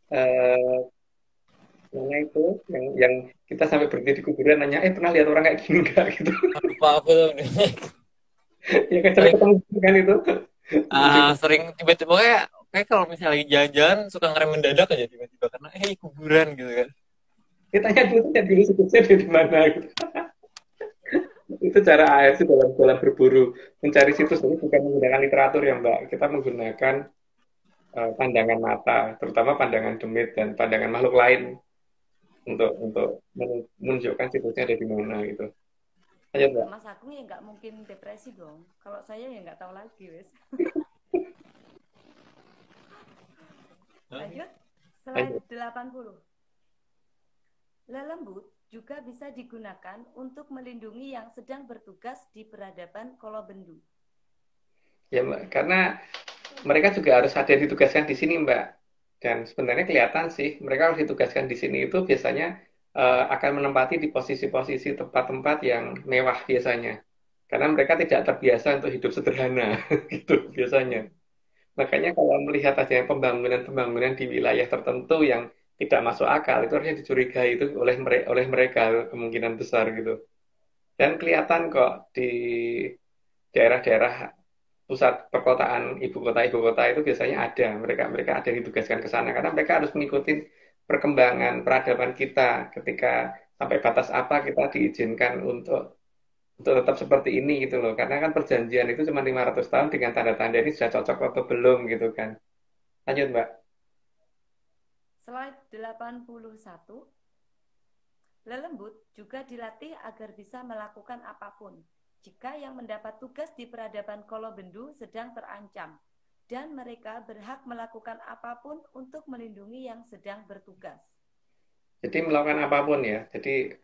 eh, mana itu yang kita sampai berhenti di kuburan nanya, pernah lihat orang kayak gini nggak gitu? Lupa aku tuh. Ya kan sampai Sering, ketemu kan itu. sering tiba-tiba kayak kalau misalnya lagi jalan-jalan suka ngerem mendadak aja tiba-tiba karena kuburan gitu kan. Kita tanya dulu situsnya di mana gitu. Itu cara AS dalam berburu mencari situs ini bukan menggunakan literatur ya Mbak. Kita menggunakan pandangan mata, terutama pandangan demit dan pandangan makhluk lain untuk menunjukkan situsnya ada di mana gitu. Ayo Mbak. Mas Agung ya nggak mungkin depresi dong. Kalau saya ya nggak tahu lagi, wes. Lanjut, slide 80. Lelembut juga bisa digunakan untuk melindungi yang sedang bertugas di peradaban Kolobendu. Ya Mbak, karena mereka juga harus ada ditugaskan di sini Mbak. Dan sebenarnya kelihatan sih, mereka harus ditugaskan di sini itu biasanya akan menempati di posisi-posisi tempat-tempat yang mewah biasanya. Karena mereka tidak terbiasa untuk hidup sederhana, gitu biasanya. Makanya kalau melihat adanya pembangunan-pembangunan di wilayah tertentu yang tidak masuk akal, itu harusnya dicurigai itu oleh mereka kemungkinan besar gitu. Dan kelihatan kok di daerah-daerah pusat perkotaan ibu kota itu biasanya ada mereka ada yang ditugaskan ke sana karena mereka harus mengikuti perkembangan peradaban kita ketika sampai batas apa kita diizinkan untuk tetap seperti ini gitu loh karena kan perjanjian itu cuma 500 tahun dengan tanda-tanda ini sudah cocok atau belum gitu kan. Lanjut Mbak. Slide 81. Lelembut juga dilatih agar bisa melakukan apapun jika yang mendapat tugas di peradaban Kolobendu sedang terancam dan mereka berhak melakukan apapun untuk melindungi yang sedang bertugas. Jadi melakukan apapun ya. Jadi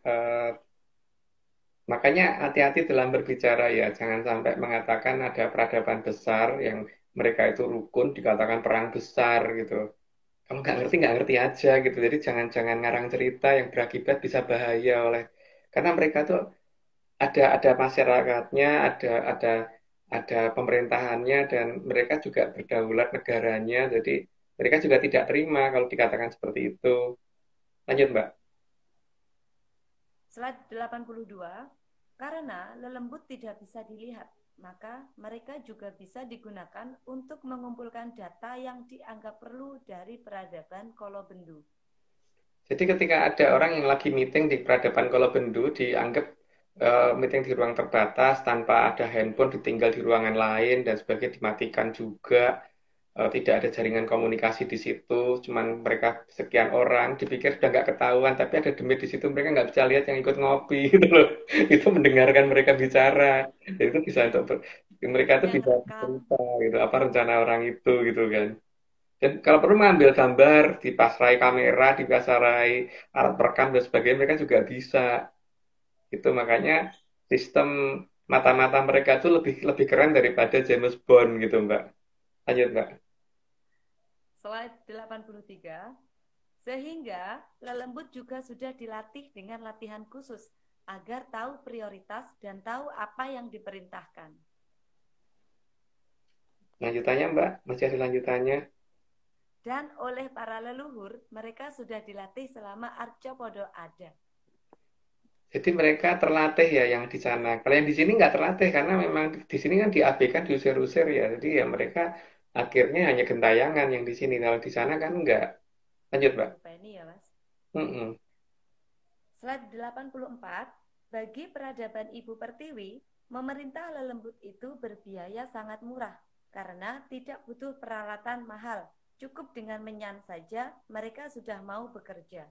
makanya hati-hati dalam berbicara ya. Jangan sampai mengatakan ada peradaban besar yang mereka itu rukun dikatakan perang besar gitu. Kalau nggak ngerti aja gitu. Jadi jangan ngarang cerita yang berakibat bisa bahaya oleh karena mereka tuh ada masyarakatnya, ada pemerintahannya dan mereka juga berdaulat negaranya. Jadi mereka juga tidak terima kalau dikatakan seperti itu. Lanjut, Mbak. Slide 82. Karena lelembut tidak bisa dilihat, maka mereka juga bisa digunakan untuk mengumpulkan data yang dianggap perlu dari peradaban Kolobendu. Jadi ketika ada orang yang lagi meeting di peradaban Kolobendu, dianggap meeting di ruang terbatas tanpa ada handphone ditinggal di ruangan lain dan sebagainya dimatikan juga. Tidak ada jaringan komunikasi di situ, cuman mereka sekian orang dipikir sudah nggak ketahuan, tapi ada demit di situ mereka nggak bisa lihat yang ikut ngopi gitu loh. Itu mendengarkan mereka bicara, dan itu bisa untuk mereka itu bisa cerita gitu apa rencana orang itu gitu kan. Dan kalau perlu mengambil gambar, dipasrai kamera, dipasrai alat perekam dan sebagainya mereka juga bisa. Itu makanya sistem mata-mata mereka itu lebih keren daripada James Bond gitu Mbak. Lanjut, Mbak. Slide 83. Sehingga lelembut juga sudah dilatih dengan latihan khusus agar tahu prioritas dan tahu apa yang diperintahkan. Lanjutannya, Mbak. Masih ada lanjutannya. Dan oleh para leluhur, mereka sudah dilatih selama Arcopodo ada. Jadi mereka terlatih ya yang di sana. Kalau yang di sini nggak terlatih karena memang di sini kan diabaikan, diusir-usir ya. Jadi ya mereka akhirnya hanya gentayangan yang di sini. Kalau di sana kan nggak. Lanjut, Mbak. Ini ya, Mas. Mm-mm. Slide 84. Bagi peradaban Ibu Pertiwi, memerintah lelembut itu berbiaya sangat murah karena tidak butuh peralatan mahal. Cukup dengan menyan saja, mereka sudah mau bekerja.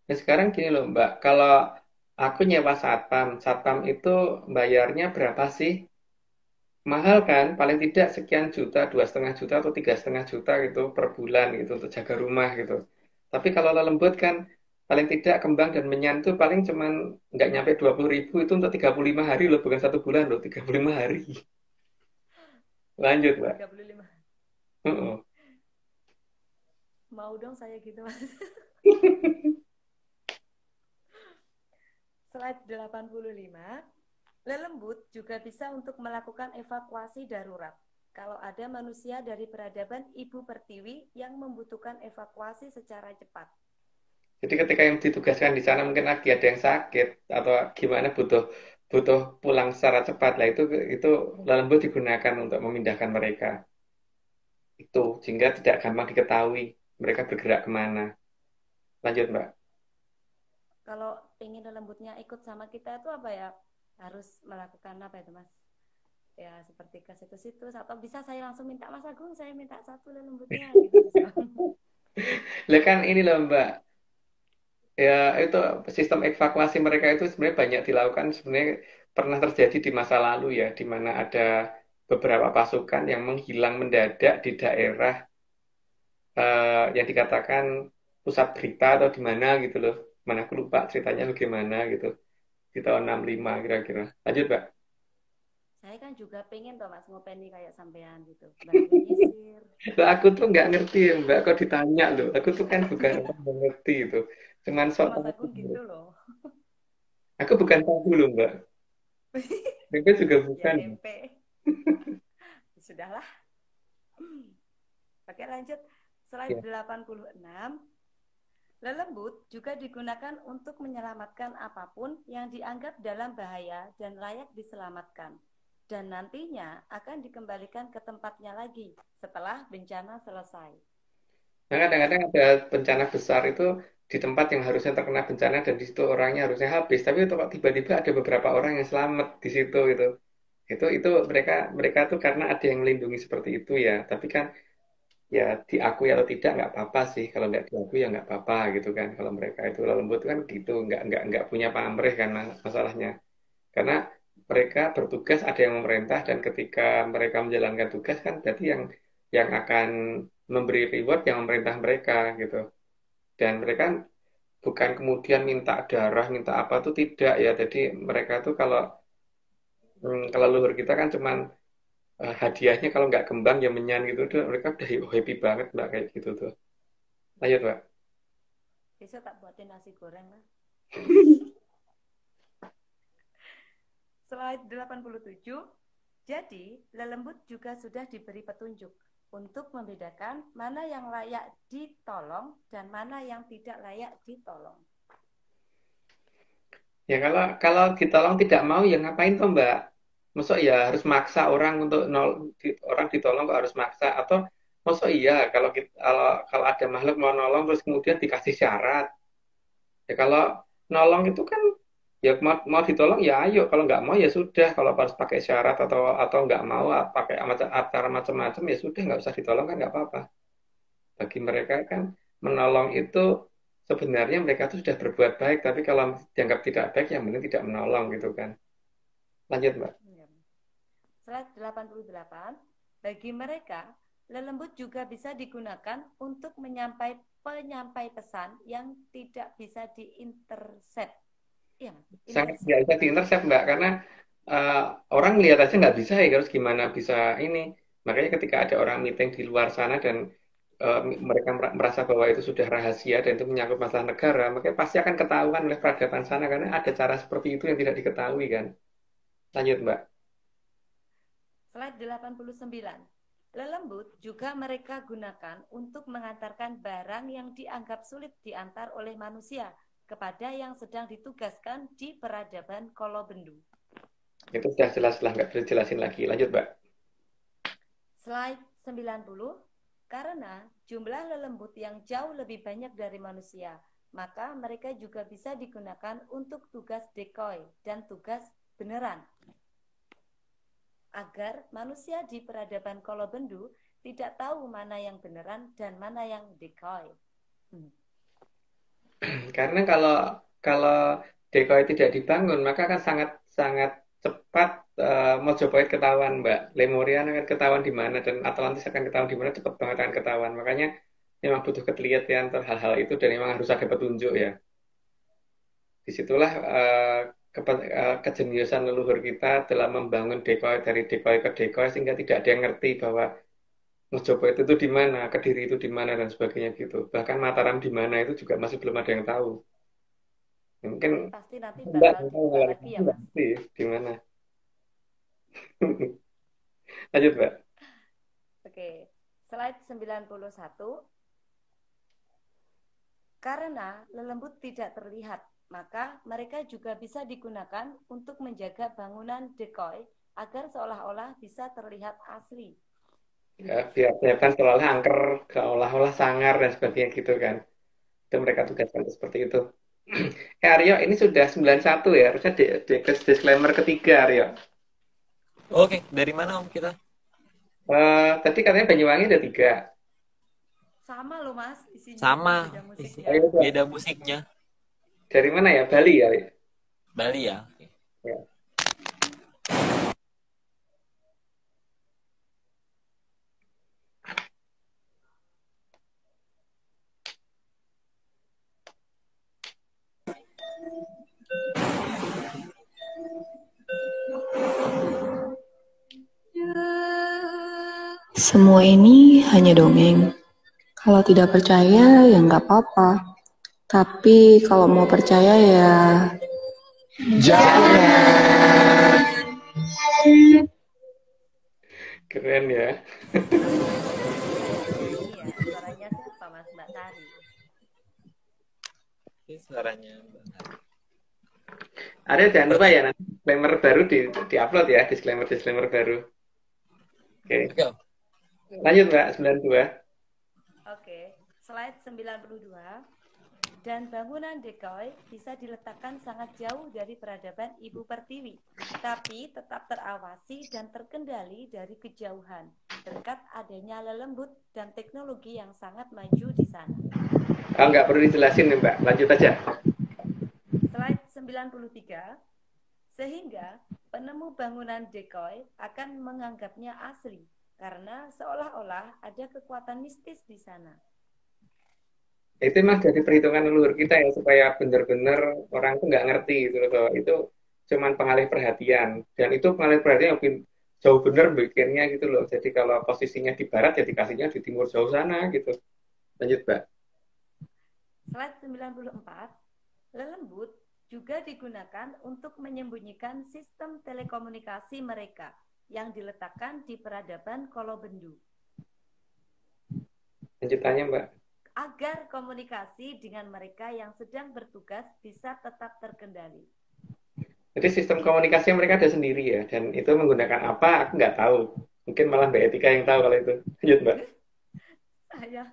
Nah sekarang gini loh Mbak, kalau aku nyewa satpam itu bayarnya berapa sih? Mahal kan? Paling tidak sekian juta, 2,5 juta atau 3,5 juta gitu per bulan gitu untuk jaga rumah gitu. Tapi kalau lembut kan paling tidak kembang dan menyan tuh paling cuman nggak nyampe 20.000 itu untuk 35 hari loh, bukan 1 bulan loh, 35 hari. Lanjut Mbak. 35. Uh-uh. Mau dong saya gitu, Mas. Slide 85. Lelembut juga bisa untuk melakukan evakuasi darurat. Kalau ada manusia dari peradaban Ibu Pertiwi yang membutuhkan evakuasi secara cepat. Jadi ketika yang ditugaskan di sana mungkin lagi ada yang sakit atau gimana butuh butuh pulang secara cepat lah itu lembut digunakan untuk memindahkan mereka itu sehingga tidak gampang diketahui mereka bergerak kemana. Lanjut Mbak. Kalau ingin lelembutnya ikut sama kita itu apa ya? Harus melakukan apa itu Mas? Ya seperti ke situs-situs atau bisa saya langsung minta Mas Agung, saya minta satu lelembutnya gitu. Lah kan ini loh Mbak. Ya itu sistem evakuasi mereka itu sebenarnya banyak dilakukan sebenarnya pernah terjadi di masa lalu ya di mana ada beberapa pasukan yang menghilang mendadak di daerah yang dikatakan pusat berita atau di mana gitu loh. Mana aku lupa ceritanya bagaimana gitu. Di tahun 65 kira-kira. Lanjut, Mbak. Saya kan juga pengen toh Mas ngopeni kayak sampean gitu. Bantu nyisir. Loh, aku tuh nggak ngerti ya, Mbak. Kok ditanya loh. Aku tuh kan bukan orang yang ngerti itu. Cuman sok Mas Agung gitu loh. Aku bukan tahu loh, Mbak. Tempe juga Ya bukan. tempe. Sudahlah. Oke lanjut. Slide Ya. 86. Lelembut juga digunakan untuk menyelamatkan apapun yang dianggap dalam bahaya dan layak diselamatkan. Dan nantinya akan dikembalikan ke tempatnya lagi setelah bencana selesai. Nah, kadang-kadang ada bencana besar itu di tempat yang harusnya terkena bencana dan di situ orangnya harusnya habis. Tapi itu kok tiba-tiba ada beberapa orang yang selamat di situ gitu. Itu mereka mereka tuh karena ada yang melindungi seperti itu ya. Tapi kan ya diakui atau tidak nggak apa-apa sih kalau nggak diakui ya nggak apa-apa gitu kan kalau mereka itu lembut kan gitu nggak punya pamrih kan masalahnya karena mereka bertugas ada yang memerintah dan ketika mereka menjalankan tugas kan berarti yang akan memberi reward yang memerintah mereka gitu dan mereka bukan kemudian minta darah minta apa tuh tidak ya jadi mereka tuh kalau leluhur kita kan cuman hadiahnya kalau nggak kembang ya menyan gitu tuh mereka udah happy banget mbak kayak gitu tuh. Lanjut, Mbak. Bisa tak buatin nasi goreng lah. Slide 87. Jadi, lelembut juga sudah diberi petunjuk untuk membedakan mana yang layak ditolong dan mana yang tidak layak ditolong. Ya kalau ditolong tidak mau ya ngapain tuh, Mbak? Masuk ya harus maksa orang untuk orang ditolong kok harus maksa atau masuk iya kalau ada makhluk mau nolong terus kemudian dikasih syarat. Ya kalau nolong itu kan ya mau ditolong ya ayo kalau nggak mau ya sudah kalau harus pakai syarat atau nggak mau pakai acara macam-macam ya sudah nggak usah ditolong kan nggak apa-apa bagi mereka kan menolong itu sebenarnya mereka tuh sudah berbuat baik tapi kalau dianggap tidak baik yang mending tidak menolong gitu kan lanjut Mbak. Slide 88. Bagi mereka lelembut juga bisa digunakan untuk penyampai pesan yang tidak bisa diintercept. Ya, Sangat nggak bisa diintercept Mbak karena orang lihat aja nggak bisa ya harus gimana bisa ini Makanya ketika ada orang meeting di luar sana dan mereka merasa bahwa itu sudah rahasia dan itu menyangkut masalah negara, maka pasti akan ketahuan oleh peradaban sana karena ada cara seperti itu yang tidak diketahui kan. Lanjut, Mbak. Slide 89. Lelembut juga mereka gunakan untuk mengantarkan barang yang dianggap sulit diantar oleh manusia kepada yang sedang ditugaskan di peradaban Kolobendu. Itu sudah jelas lah, nggak perlu jelasin lagi. Lanjut, Mbak. Slide 90. Karena jumlah lelembut yang jauh lebih banyak dari manusia, maka mereka juga bisa digunakan untuk tugas decoy dan tugas beneran. Agar manusia di peradaban Kolobendu tidak tahu mana yang beneran dan mana yang decoy. Karena kalau decoy tidak dibangun, maka akan sangat cepat Mojopahit ketahuan, Mbak. Lemurian akan ketahuan di mana dan Atlantis akan ketahuan di mana, cepat banget akan ketahuan. Makanya memang butuh ketelitian terhadap hal-hal itu dan memang harus ada petunjuk ya. Disitulah kejeniusan leluhur kita dalam membangun decoy dari decoy ke decoy sehingga tidak ada yang ngerti bahwa Mojopahit itu di mana, Kediri itu di mana dan sebagainya gitu. Bahkan Mataram di mana itu juga masih belum ada yang tahu. Mungkin Pasti nanti Mbak bakal dibuka lagi ya, Mas. di mana. Lanjut, Mbak. Oke, slide 91. Karena lelembut tidak terlihat, maka mereka juga bisa digunakan untuk menjaga bangunan decoy agar seolah-olah bisa terlihat asli. Ya, biar kelihatan seolah-olah angker, seolah-olah sangar dan sebagainya gitu kan. Itu mereka tugaskan seperti itu. Aryo, ini sudah 91 ya, harusnya disclaimer ketiga, Aryo. Oke, dari mana Om kita? Tadi katanya Banyuwangi ada 3. Sama loh, Mas. Isinya Sama, beda musiknya. beda musiknya. Dari mana ya? Bali ya? Bali ya. Ya. Semua ini hanya dongeng. Kalau tidak percaya ya nggak apa-apa. Tapi kalau mau percaya ya jangan. Keren ya. Iya, suaranya siapa, Mas? Mbak Tari. Ini suaranya Mbak. Aryo jangan lupa ya, nanti disclaimer baru di-upload ya, disclaimer baru. Oke. Oke, Om. Lanjut, Mbak, 92. Oke, slide 92. Dan bangunan decoy bisa diletakkan sangat jauh dari peradaban Ibu Pertiwi, tapi tetap terawasi dan terkendali dari kejauhan, berkat adanya lelembut dan teknologi yang sangat maju di sana. Nggak perlu dijelasin nih, Mbak, lanjut aja. Slide 93. Sehingga penemu bangunan decoy akan menganggapnya asli, karena seolah-olah ada kekuatan mistis di sana. Itu memang dari perhitungan leluhur kita ya, supaya benar-benar orang tuh nggak ngerti gitu loh, bahwa itu cuman pengalih perhatian. Dan itu pengalih perhatian yang jauh benar bikinnya gitu loh. Jadi kalau posisinya di barat, ya dikasihnya di timur jauh sana gitu. Lanjut, Mbak. Slide 94. Lelembut juga digunakan untuk menyembunyikan sistem telekomunikasi mereka yang diletakkan di peradaban Kolobendu. Lanjutannya, Mbak. Agar komunikasi dengan mereka yang sedang bertugas bisa tetap terkendali. Jadi sistem komunikasi mereka ada sendiri ya, dan itu menggunakan apa, aku nggak tahu. Mungkin malah Mbak Etika yang tahu kalau itu. Lanjut, Mbak. Saya.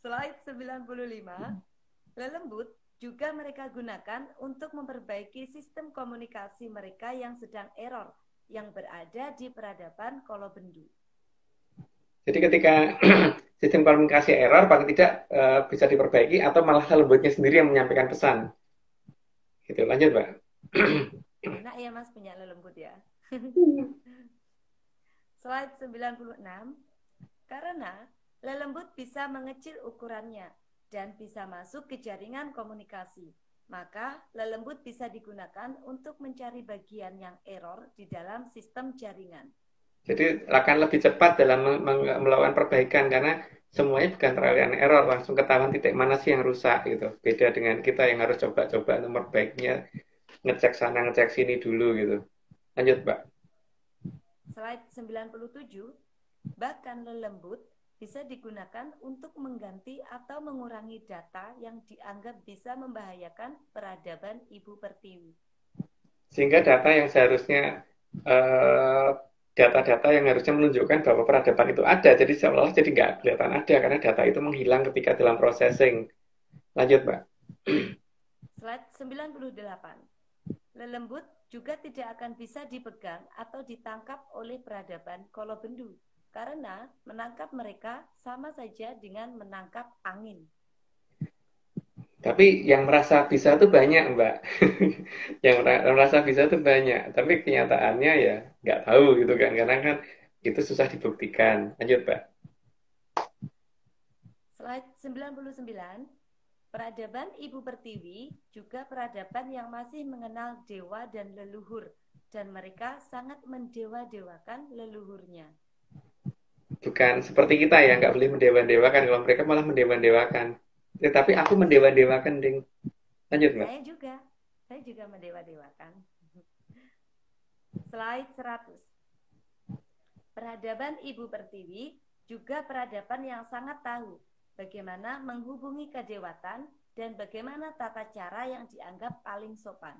Slide 95. Lelembut juga mereka gunakan untuk memperbaiki sistem komunikasi mereka yang sedang error, yang berada di peradaban Kolobendu. Jadi ketika sistem komunikasi error, paling tidak bisa diperbaiki atau malah lembutnya sendiri yang menyampaikan pesan. Gitu, lanjut, Mbak. Enak ya, Mas, punya lelembut ya. Slide 96. Karena lelembut bisa mengecil ukurannya dan bisa masuk ke jaringan komunikasi, maka lelembut bisa digunakan untuk mencari bagian yang error di dalam sistem jaringan. Jadi akan lebih cepat dalam melakukan perbaikan karena semuanya bukan trial and error, langsung ketahuan titik mana sih yang rusak gitu. Beda dengan kita yang harus coba-coba untuk memperbaikinya, ngecek sana, ngecek sini dulu gitu. Lanjut, Mbak. Slide 97, bahkan lelembut bisa digunakan untuk mengganti atau mengurangi data yang dianggap bisa membahayakan peradaban Ibu Pertiwi. Sehingga data yang seharusnya data-data yang harusnya menunjukkan bahwa peradaban itu ada, jadi seolah-olah jadi nggak kelihatan ada karena data itu menghilang ketika dalam processing. Lanjut, Mbak. Slide 98. Lelembut juga tidak akan bisa dipegang atau ditangkap oleh peradaban Kolobendu karena menangkap mereka sama saja dengan menangkap angin. Tapi yang merasa bisa tuh banyak, Mbak. Yang merasa bisa tuh banyak. Tapi kenyataannya ya nggak tahu gitu kan. Karena kan itu susah dibuktikan. Lanjut, Mbak. Slide 99. Peradaban Ibu Pertiwi juga peradaban yang masih mengenal dewa dan leluhur. Dan mereka sangat mendewa-dewakan leluhurnya. Bukan seperti kita ya, nggak boleh mendewa-dewakan. Kalau mereka malah mendewa-dewakan. Tetapi aku mendewa-dewakan, Ding. Lanjut, Mbak. Saya juga mendewa-dewakan. Slide 100. Peradaban Ibu Pertiwi juga peradaban yang sangat tahu bagaimana menghubungi kedewatan dan bagaimana tata cara yang dianggap paling sopan.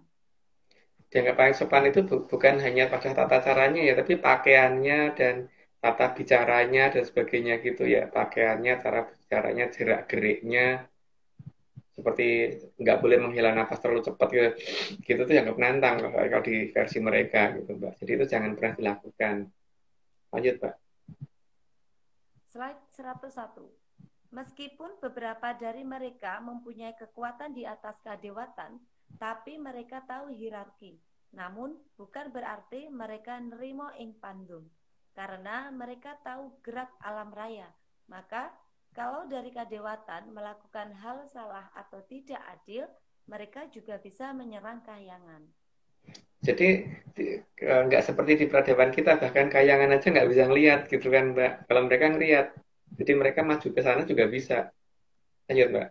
Dianggap paling sopan itu bukan hanya pada tata caranya ya, tapi pakaiannya dan tata bicaranya dan sebagainya gitu ya. Pakaiannya, cara bicaranya, gerak-geriknya, seperti nggak boleh menghela nafas terlalu cepat gitu tuh dianggap nantang kalau di versi mereka gitu, Mbak. Jadi itu jangan pernah dilakukan. Lanjut, Mbak. Slide 101. Meskipun beberapa dari mereka mempunyai kekuatan di atas kadewatan, tapi mereka tahu hierarki. Namun bukan berarti mereka nerimo ing pandum, karena mereka tahu gerak alam raya. Maka kalau dari kadewatan melakukan hal salah atau tidak adil, mereka juga bisa menyerang kahyangan. Jadi nggak seperti di peradaban kita, bahkan kahyangan aja nggak bisa ngelihat gitu kan, Mbak. Kalau mereka ngelihat, jadi mereka maju ke sana juga bisa. Lanjut, Mbak.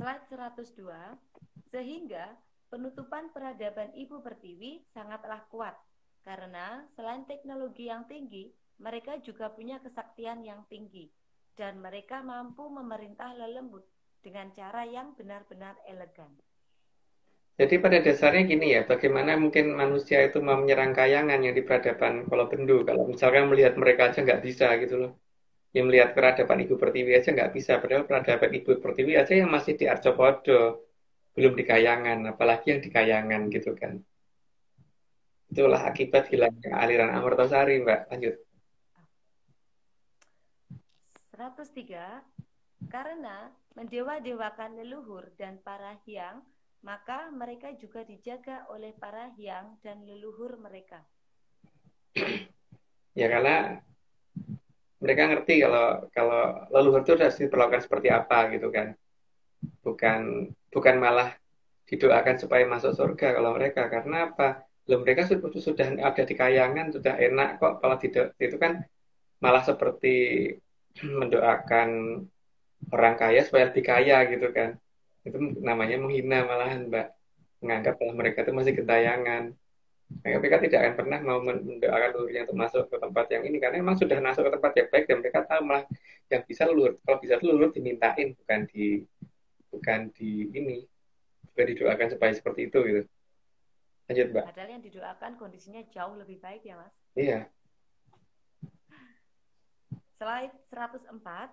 Slide 102. Sehingga penutupan peradaban Ibu Pertiwi sangatlah kuat. Karena selain teknologi yang tinggi, mereka juga punya kesaktian yang tinggi. Dan mereka mampu memerintah lelembut dengan cara yang benar-benar elegan. Jadi pada dasarnya gini ya, bagaimana mungkin manusia itu mau menyerang kayangan yang di peradaban Kolobendu, kalau misalkan melihat mereka aja nggak bisa gitu loh. Yang melihat peradaban Ibu Pertiwi aja nggak bisa, padahal peradaban Ibu Pertiwi aja yang masih di Arcopodo, belum di kayangan, apalagi yang di kayangan gitu kan. Itulah akibat hilangnya aliran Amartasari, Mbak. Lanjut. 103. Karena mendewa-dewakan leluhur dan para hyang, maka mereka juga dijaga oleh para hyang dan leluhur mereka. Ya karena mereka ngerti kalau leluhur itu harus diperlakukan seperti apa gitu kan. Bukan malah didoakan supaya masuk surga kalau mereka, karena apa? Loh, mereka sudah ada di kayangan, sudah enak kok. Kalau tidak itu kan malah seperti mendoakan orang kaya supaya lebih kaya gitu kan. Itu namanya menghina malahan, Mbak. Menganggap kalau mereka itu masih gentayangan. Mereka tidak akan pernah mau mendoakan leluhurnya untuk masuk ke tempat yang ini, karena memang sudah masuk ke tempat yang baik dan mereka tahu malah yang bisa leluhur. Kalau bisa leluhur dimintain, bukan didoakan supaya seperti itu gitu. Lanjut, Mbak. Padahal yang didoakan kondisinya jauh lebih baik ya, Mas. Iya. Slide 104.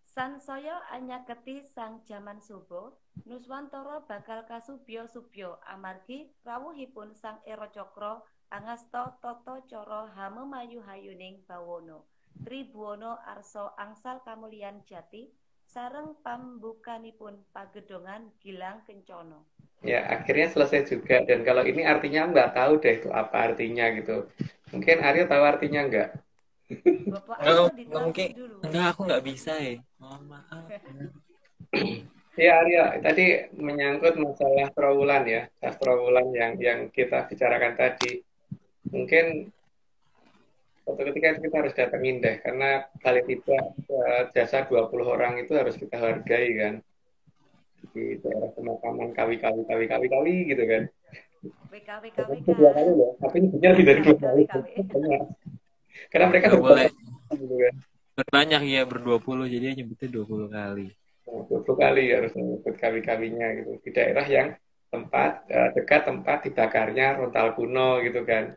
Sansaya anyaketi sang jaman subo, Nuswantara bakal kasubya subya amargi rawuhipun sang Ero Cokro angasta tata cara hamemayu hayuning bawana. Tribuwana arsa angsal kamulyan jati sareng pambukanipun pagedongan Gilang Kencana. Ya, akhirnya selesai juga. Dan kalau ini artinya Mbak tahu deh itu apa artinya gitu. Mungkin Aryo tahu artinya nggak? Bapak Aryo ditranslate dulu. Enggak, aku nggak bisa ya. Mohon maaf. Ya, Aryo, tadi menyangkut masalah Trowulan ya, sastra Wulan yang kita bicarakan tadi. Mungkin Suatu ketika kita harus datengin deh, karena paling tidak jasa 20 orang itu harus kita hargai kan. Di daerah pemakaman kawi gitu kan. WK WK Tapi WK itu 2 kali loh, tapi nyebutnya lebih dari 2 kali. KW. Banyak. Karena mereka Nggak boleh gitu kan. berbanyak ya, ber-20, jadi nyebutnya 20 kali. 20 kali harus menyebut kawi-kawinya gitu. Di daerah yang dekat tempat dibakarnya Rontal kuno gitu kan.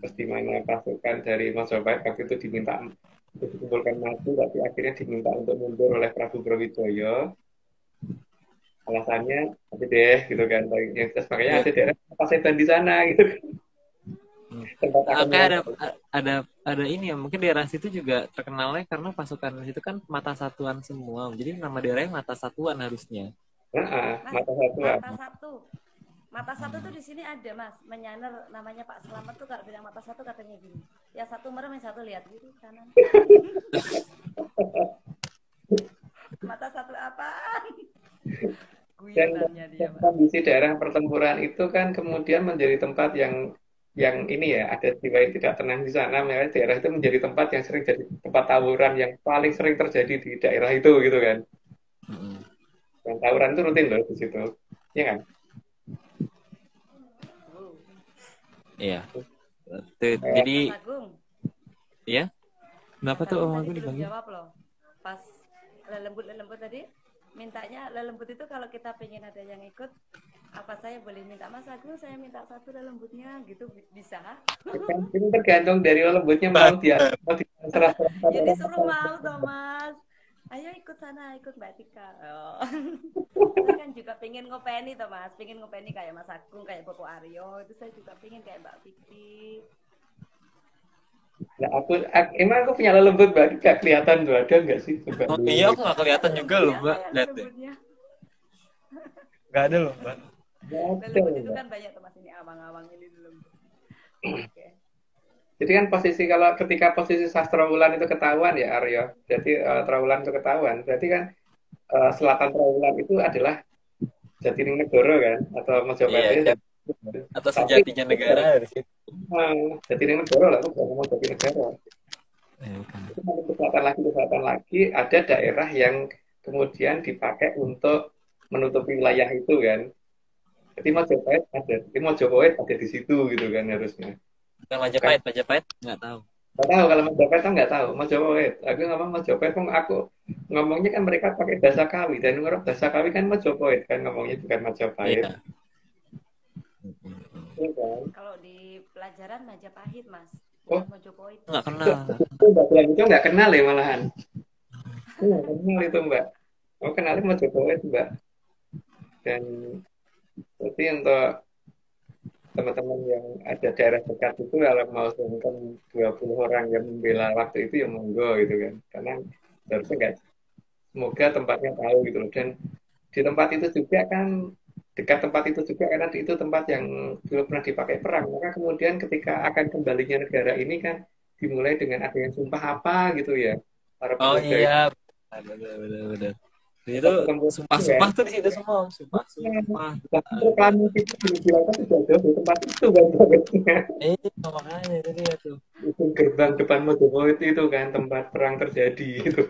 Terus di mana pasukan dari Majapahit waktu itu diminta untuk dikumpulkan maju, tapi akhirnya diminta untuk mundur oleh Prabu Brawijaya. Alasannya ada deh gitu kan. Terus makanya ada daerah Paseban di sana gitu. Tempat Oke, ada ini ya, mungkin daerah situ juga terkenalnya karena pasukan situ kan mata satuan semua, jadi nama daerahnya mata satuan harusnya. Mata satuan. Mata satu tuh di sini ada Mas, menyaner namanya Pak Selamat tuh kalau bilang mata satu katanya gini. Ya satu merem, yang satu lihat gitu kanan. Mata satu apa? Dan kondisi daerah pertempuran itu kan kemudian menjadi tempat yang ini ya, ada jiwa yang tidak tenang di sana, makanya daerah itu menjadi tempat yang sering jadi tempat tawuran yang paling sering terjadi di daerah itu gitu kan. Dan tawuran itu rutin loh di situ, ya kan? Iya. Jadi, ya. Kenapa tuh Om Agung dipanggil? Jawab loh. Pas lelembut tadi, mintanya lelembut itu kalau kita pengen ada yang ikut, apa saya boleh minta Mas Agung, saya minta satu lelembutnya gitu, bisa? Ini tergantung dari lelembutnya mau serah. Ya disuruh mau toh Mas. Ayo ikut sana, ikut Mbak Tika. Saya kan juga pengen ngopeni toh Mas, pengen ngopeni kayak Mas Agung, kayak Bopo Aryo, itu saya juga pengen kayak Mbak Vicky. Nah, emang aku punya lelembut Mbak Tika, kelihatan tuh, ada nggak sih? Oh, iya, aku nggak kelihatan juga loh Mbak. Lihat deh. Nggak ada loh Mbak. Lelembut itu kan banyak tuh Mas, ini awang-awang ini dulu. Oke. Jadi kan ketika posisi Sastra Wulan itu ketahuan ya Aryo, jadi Trawulan itu ketahuan, berarti kan selatan Trawulan itu adalah Jatinegara kan, atau Majapahit. Iya, atau sejatinya negara di situ. Jatinegara lah, bukan ngomong Jatinegara. Itu ke selatan lagi ada daerah yang kemudian dipakai untuk menutupi wilayah itu kan. Jadi Majapahit ada di situ gitu kan harusnya. Bukan Majapahit nggak tahu. Nggak tahu, kalau Majapahit kan nggak tahu. Majapahit, aku ngomong Majapahit, aku ngomongnya kan mereka pakai bahasa Kawi, dan orang bahasa Kawi kan Majapahit kan ngomongnya, bukan Majapahit. Iya. Kan? Kalau di pelajaran Majapahit Mas, Majapahit. Nggak kenal. Mbak Bilang itu nggak kenal ya malahan. Nggak kenal itu Mbak. Aku kenalin Majapahit Mbak. Dan berarti untuk teman-teman yang ada daerah dekat itu kalau mau sungkem 20 orang yang membela waktu itu ya monggo gitu kan, karena harusnya nggak, semoga tempatnya tahu gitu loh. Dan di tempat itu juga kan, dekat tempat itu juga karena itu tempat yang belum pernah dipakai perang, maka kemudian ketika akan kembalinya negara ini kan dimulai dengan adanya sumpah apa gitu ya para pemuda. Iya, benar. Itu sumpah tuh di situ semua, sumpah. Kami itu bilang kan sudah jauh di tempat itu kan. Makanya itu dia tuh. Itu gerbang depan Majapahit itu kan tempat perang terjadi itu.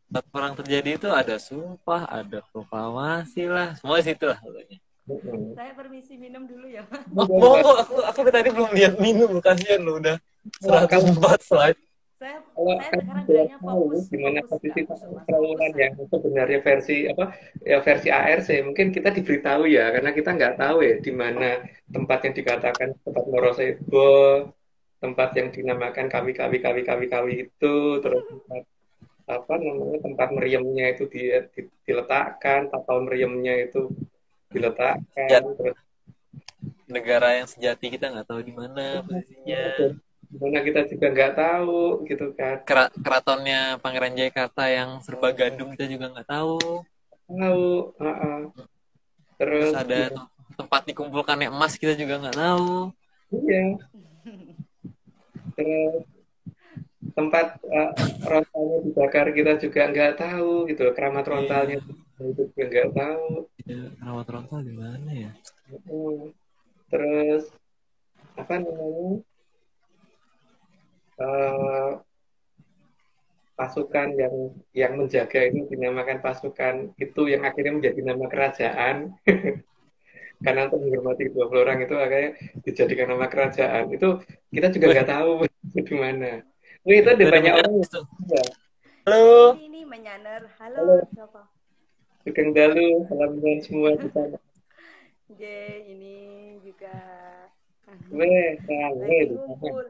Tempat perang terjadi itu ada sumpah, ada proklamasi lah, semua di situ lah pokoknya. Saya permisi minum dulu ya. Aku tadi belum lihat minum, kasihan lo udah 104 slide. Saya sekarang bilangnya fokus. Gimana posisi Trawulan yang sebenarnya versi ARC, mungkin kita diberitahu ya, karena kita nggak tahu ya di mana tempat yang dikatakan tempat Morosebo, tempat yang dinamakan kawi itu, terus tempat meriamnya itu diletakkan, tapal meriamnya itu diletakkan, terus negara yang sejati kita nggak tahu di mana posisinya. Dimana kita juga nggak tahu gitu kan. Keratonnya Pangeran Jayakarta yang serba gandum kita juga nggak tahu. Terus ada tempat dikumpulkannya emas kita juga nggak tahu. Iya. Terus tempat rontalnya dibakar kita juga nggak tahu gitu. Keramat rontalnya itu juga nggak tahu. Keramat rontal di mana ya? Terus apa namanya? eh, pasukan yang menjaga itu dinamakan pasukan itu yang akhirnya menjadi nama kerajaan karena untuk menghormati 20 orang itu akhirnya dijadikan nama kerajaan itu kita juga Wih, nggak tahu di mana. Wih, itu ada itu udah banyak orang menjelas tuh. ya. Halo. Ini menyaner. Halo, Halo, siapa? Sugeng Dalu, salam dan semua di sana. J, ini juga Weh, nah, lagi di sana. ngumpul.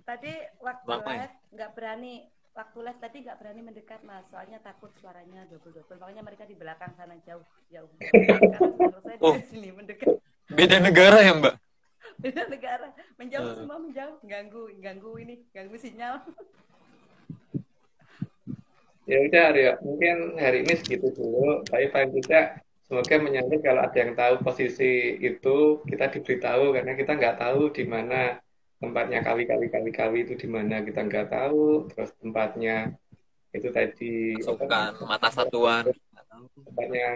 Tadi waktu Bang Mai. live nggak berani, waktu live tadi nggak berani mendekat mas, soalnya takut suaranya double-double. Makanya mereka di belakang sana jauh, jauh. Sekarang suara saya Oh, di sini mendekat. beda negara ya, Mbak? Beda negara, menjauh Eh, semua menjauh, ganggu sinyal. Ya udah, Aryo. Mungkin hari ini segitu dulu. Tapi paling tidak semoga menyambut kalau ada yang tahu posisi itu kita diberitahu karena kita nggak tahu di mana tempatnya kali itu di mana kita nggak tahu. Terus tempatnya itu tadi apa pasukan namanya? mata satuan. Tempatnya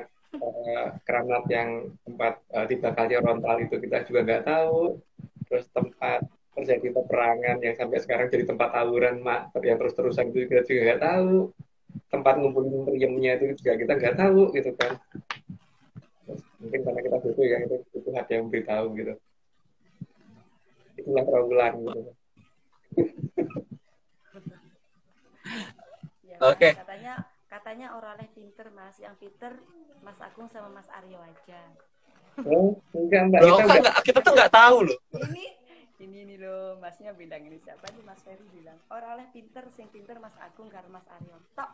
keramat yang tempat dibakarnya rontal itu kita juga nggak tahu. Terus tempat terjadi peperangan yang sampai sekarang jadi tempat tawuran mak yang terus-terusan itu kita juga nggak tahu. Tempat ngumpulin meriamnya itu juga kita nggak tahu gitu kan. Terus, mungkin karena kita butuh ya itu butuh ada yang beritahu gitu. Itulah trawulan gitu. Ya, Oke. katanya orangnya pinter mas, yang pinter Mas Agung sama Mas Aryo aja. Oh, enggak Loh, kita kan enggak. kita tuh nggak tahu loh. Ini loh, masnya bilang ini siapa nih, Mas Ferry bilang orangnya pinter, sing pinter Mas Agung karo Mas Aryo. Tok.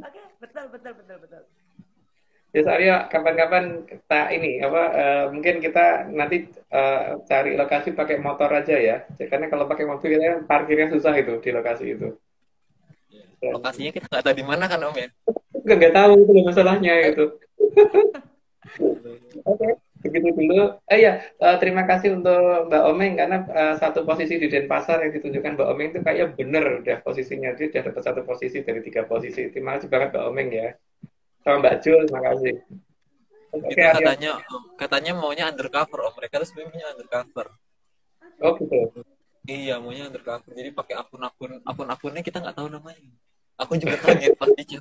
Oke, betul. Ya Aryo, kapan-kapan kita ini apa mungkin kita nanti cari lokasi pakai motor aja ya. Karena kalau pakai mobil kita parkirnya susah itu di lokasi itu. Dan Lokasinya kita nggak tahu di mana kan Om ya. juga nggak tahu itu loh masalahnya itu. Oke, begitu dulu. Ya, terima kasih untuk Mbak Omeng karena satu posisi di Denpasar yang ditunjukkan Mbak Omeng itu kayaknya bener udah posisinya dia udah dapat satu posisi dari 3 posisi. Terima kasih banget Mbak Omeng ya. Sama Mbak Jul, terima kasih. Oke, Itu Aryo. katanya maunya undercover Om. Mereka tuh sebenarnya punya undercover. Oh gitu. Iya, maunya undercover. Jadi pakai akun-akunnya kita nggak tahu namanya. Aku juga kaget pas di chat.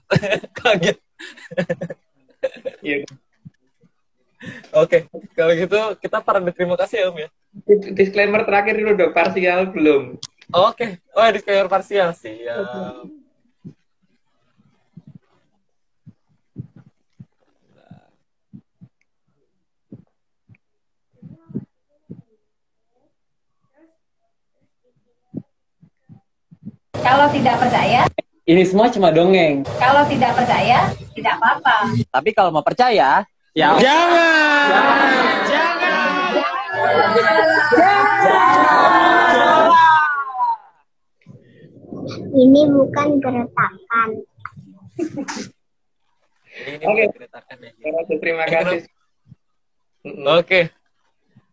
Kaget. Iya. Oke, kalau gitu kita terima kasih ya Om ya. Disclaimer terakhir dulu dong, parsial belum. Oke. Oh, disclaimer parsial sih. Ya. Kalau tidak percaya, Ini semua cuma dongeng. kalau tidak percaya, tidak apa-apa. Tapi kalau mau percaya, ya Ini bukan geretakan. Ini Oke. bukan keretakan ya. Terima kasih. Oke.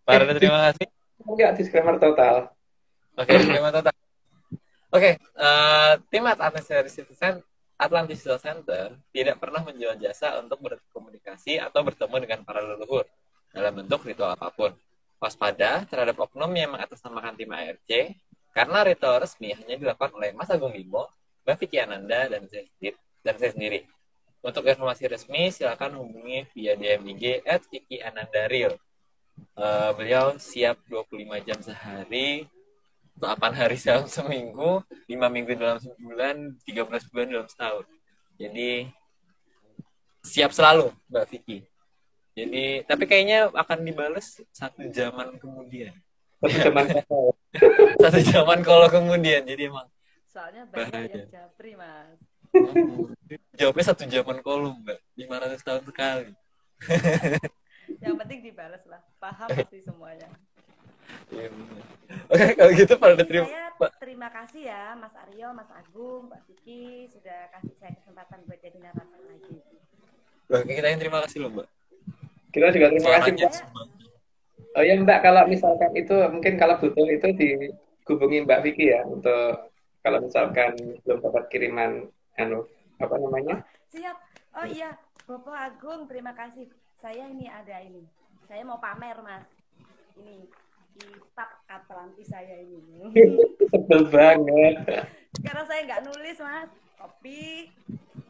Para terima kasih. Enggak, disclaimer total. Oke, terima kasih. Oke, tim Atlantis Center tidak pernah menjual jasa untuk berkomunikasi atau bertemu dengan para leluhur dalam bentuk ritual apapun. Waspada terhadap oknum yang mengatasnamakan tim ARC, karena ritual resmi hanya dilakukan oleh Mas Agung Bimo, Mbak Vicky Ananda, dan saya sendiri. Untuk informasi resmi, silakan hubungi via DM IG @VickyAnandaReal. Beliau siap 25 jam sehari, 8 hari dalam seminggu, 5 minggu dalam sebulan, 13 bulan dalam setahun. Jadi siap selalu Mbak Vicky. Jadi tapi kayaknya akan dibales 1 zaman kemudian. Satu zaman kalau kemudian. Jadi emang soalnya banyak yang japri mas. Jawabnya 1 zaman kolom Mbak, 500 tahun sekali. Yang penting dibalas lah, paham pasti semuanya. Ya, oke, kalau gitu pada terima kasih ya Mas Aryo, Mas Agung, Mbak Vicky sudah kasih saya kesempatan buat jadi narator lagi. Oke, kita yang terima kasih loh Mbak. Kita juga terima kasih Mbak. Oh ya Mbak, kalau misalkan itu mungkin kalau butuh itu dihubungi Mbak Vicky ya untuk kalau misalkan belum dapat kiriman apa namanya? Siap. Oh iya, Bapak Agung terima kasih. Saya ini ada ini. Saya mau pamer Mas. Ini kitab Atlantis saya ini. Sebel banget. Karena saya nggak nulis, Mas. Copy,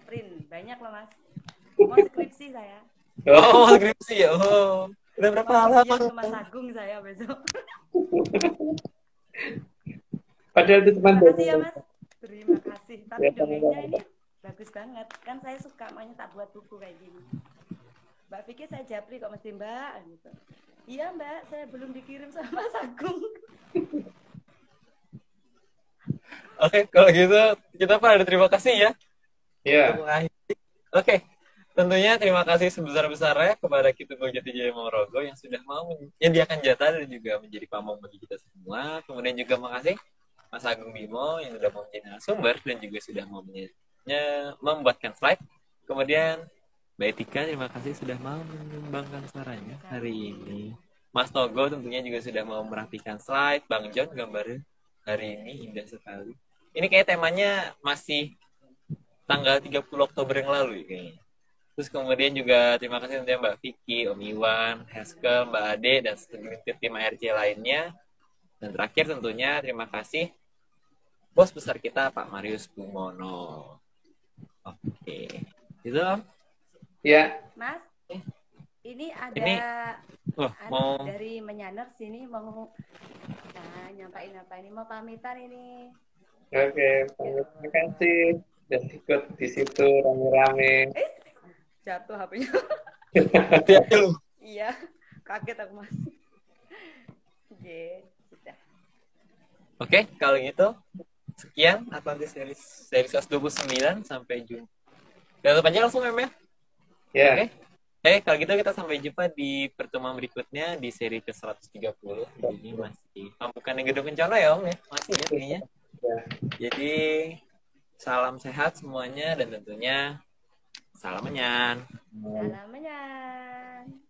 print. Banyak loh, Mas. Mau skripsi saya. Oh, skripsi ya. Oh. Udah berapa halaman? Ke Mas Agung saya besok. Padahal itu cuma Terima kasih ya, Mas. Terima kasih. Tapi Ya, dongengnya ini bagus banget. Kan saya suka, makanya tak buat buku kayak gini. Mbak Vicky saya japri kok mesti Mbak gitu. Iya Mbak, saya belum dikirim sama Mas Agung. Oke, kalau gitu kita pada terima kasih ya. Iya. Oke, tentunya terima kasih sebesar-besarnya kepada Kitu Jati Jaya Mongrogo yang sudah mau menyediakan jatah dan juga menjadi pamong bagi kita semua. Kemudian juga makasih Mas Agung Bimo yang sudah mau menjadi narasumber dan juga sudah mau membuatkan slide. Kemudian Mbak Etika, terima kasih sudah mau menyumbangkan suaranya hari ini. Mas Togo tentunya juga sudah mau merapikan slide. Bang John gambarnya hari ini indah sekali. Ini kayak temanya masih tanggal 30 Oktober yang lalu ya, kayaknya. Terus kemudian juga terima kasih tentunya Mbak Vicky, Om Iwan, Heskel, Mbak Ade, dan segelintir tim ARC lainnya. Dan terakhir tentunya terima kasih bos besar kita Pak Marius Kumono. Oke. Itu Om? Ya. Mas, ini ada mau dari Menyaner sini mau nyampain apa ini, mau pamitan ini. Oke, terima kasih dan ikut di situ rame-rame. Jatuh HP-nya. Hati-hati lu. Iya, kaget aku Mas. Oke, sudah. Oke, kalau gitu sekian Atlantis seri 129 sampai jumpa. Dan lupa aja langsung ya. Ya. Oke. Kalau gitu kita sampai jumpa di pertemuan berikutnya di seri ke-130. Jadi masih pambukan Gedung Kencana ya Om ya. Masih ya kayaknya. Ya. Jadi salam sehat semuanya dan tentunya salam menyan. Salam menyan.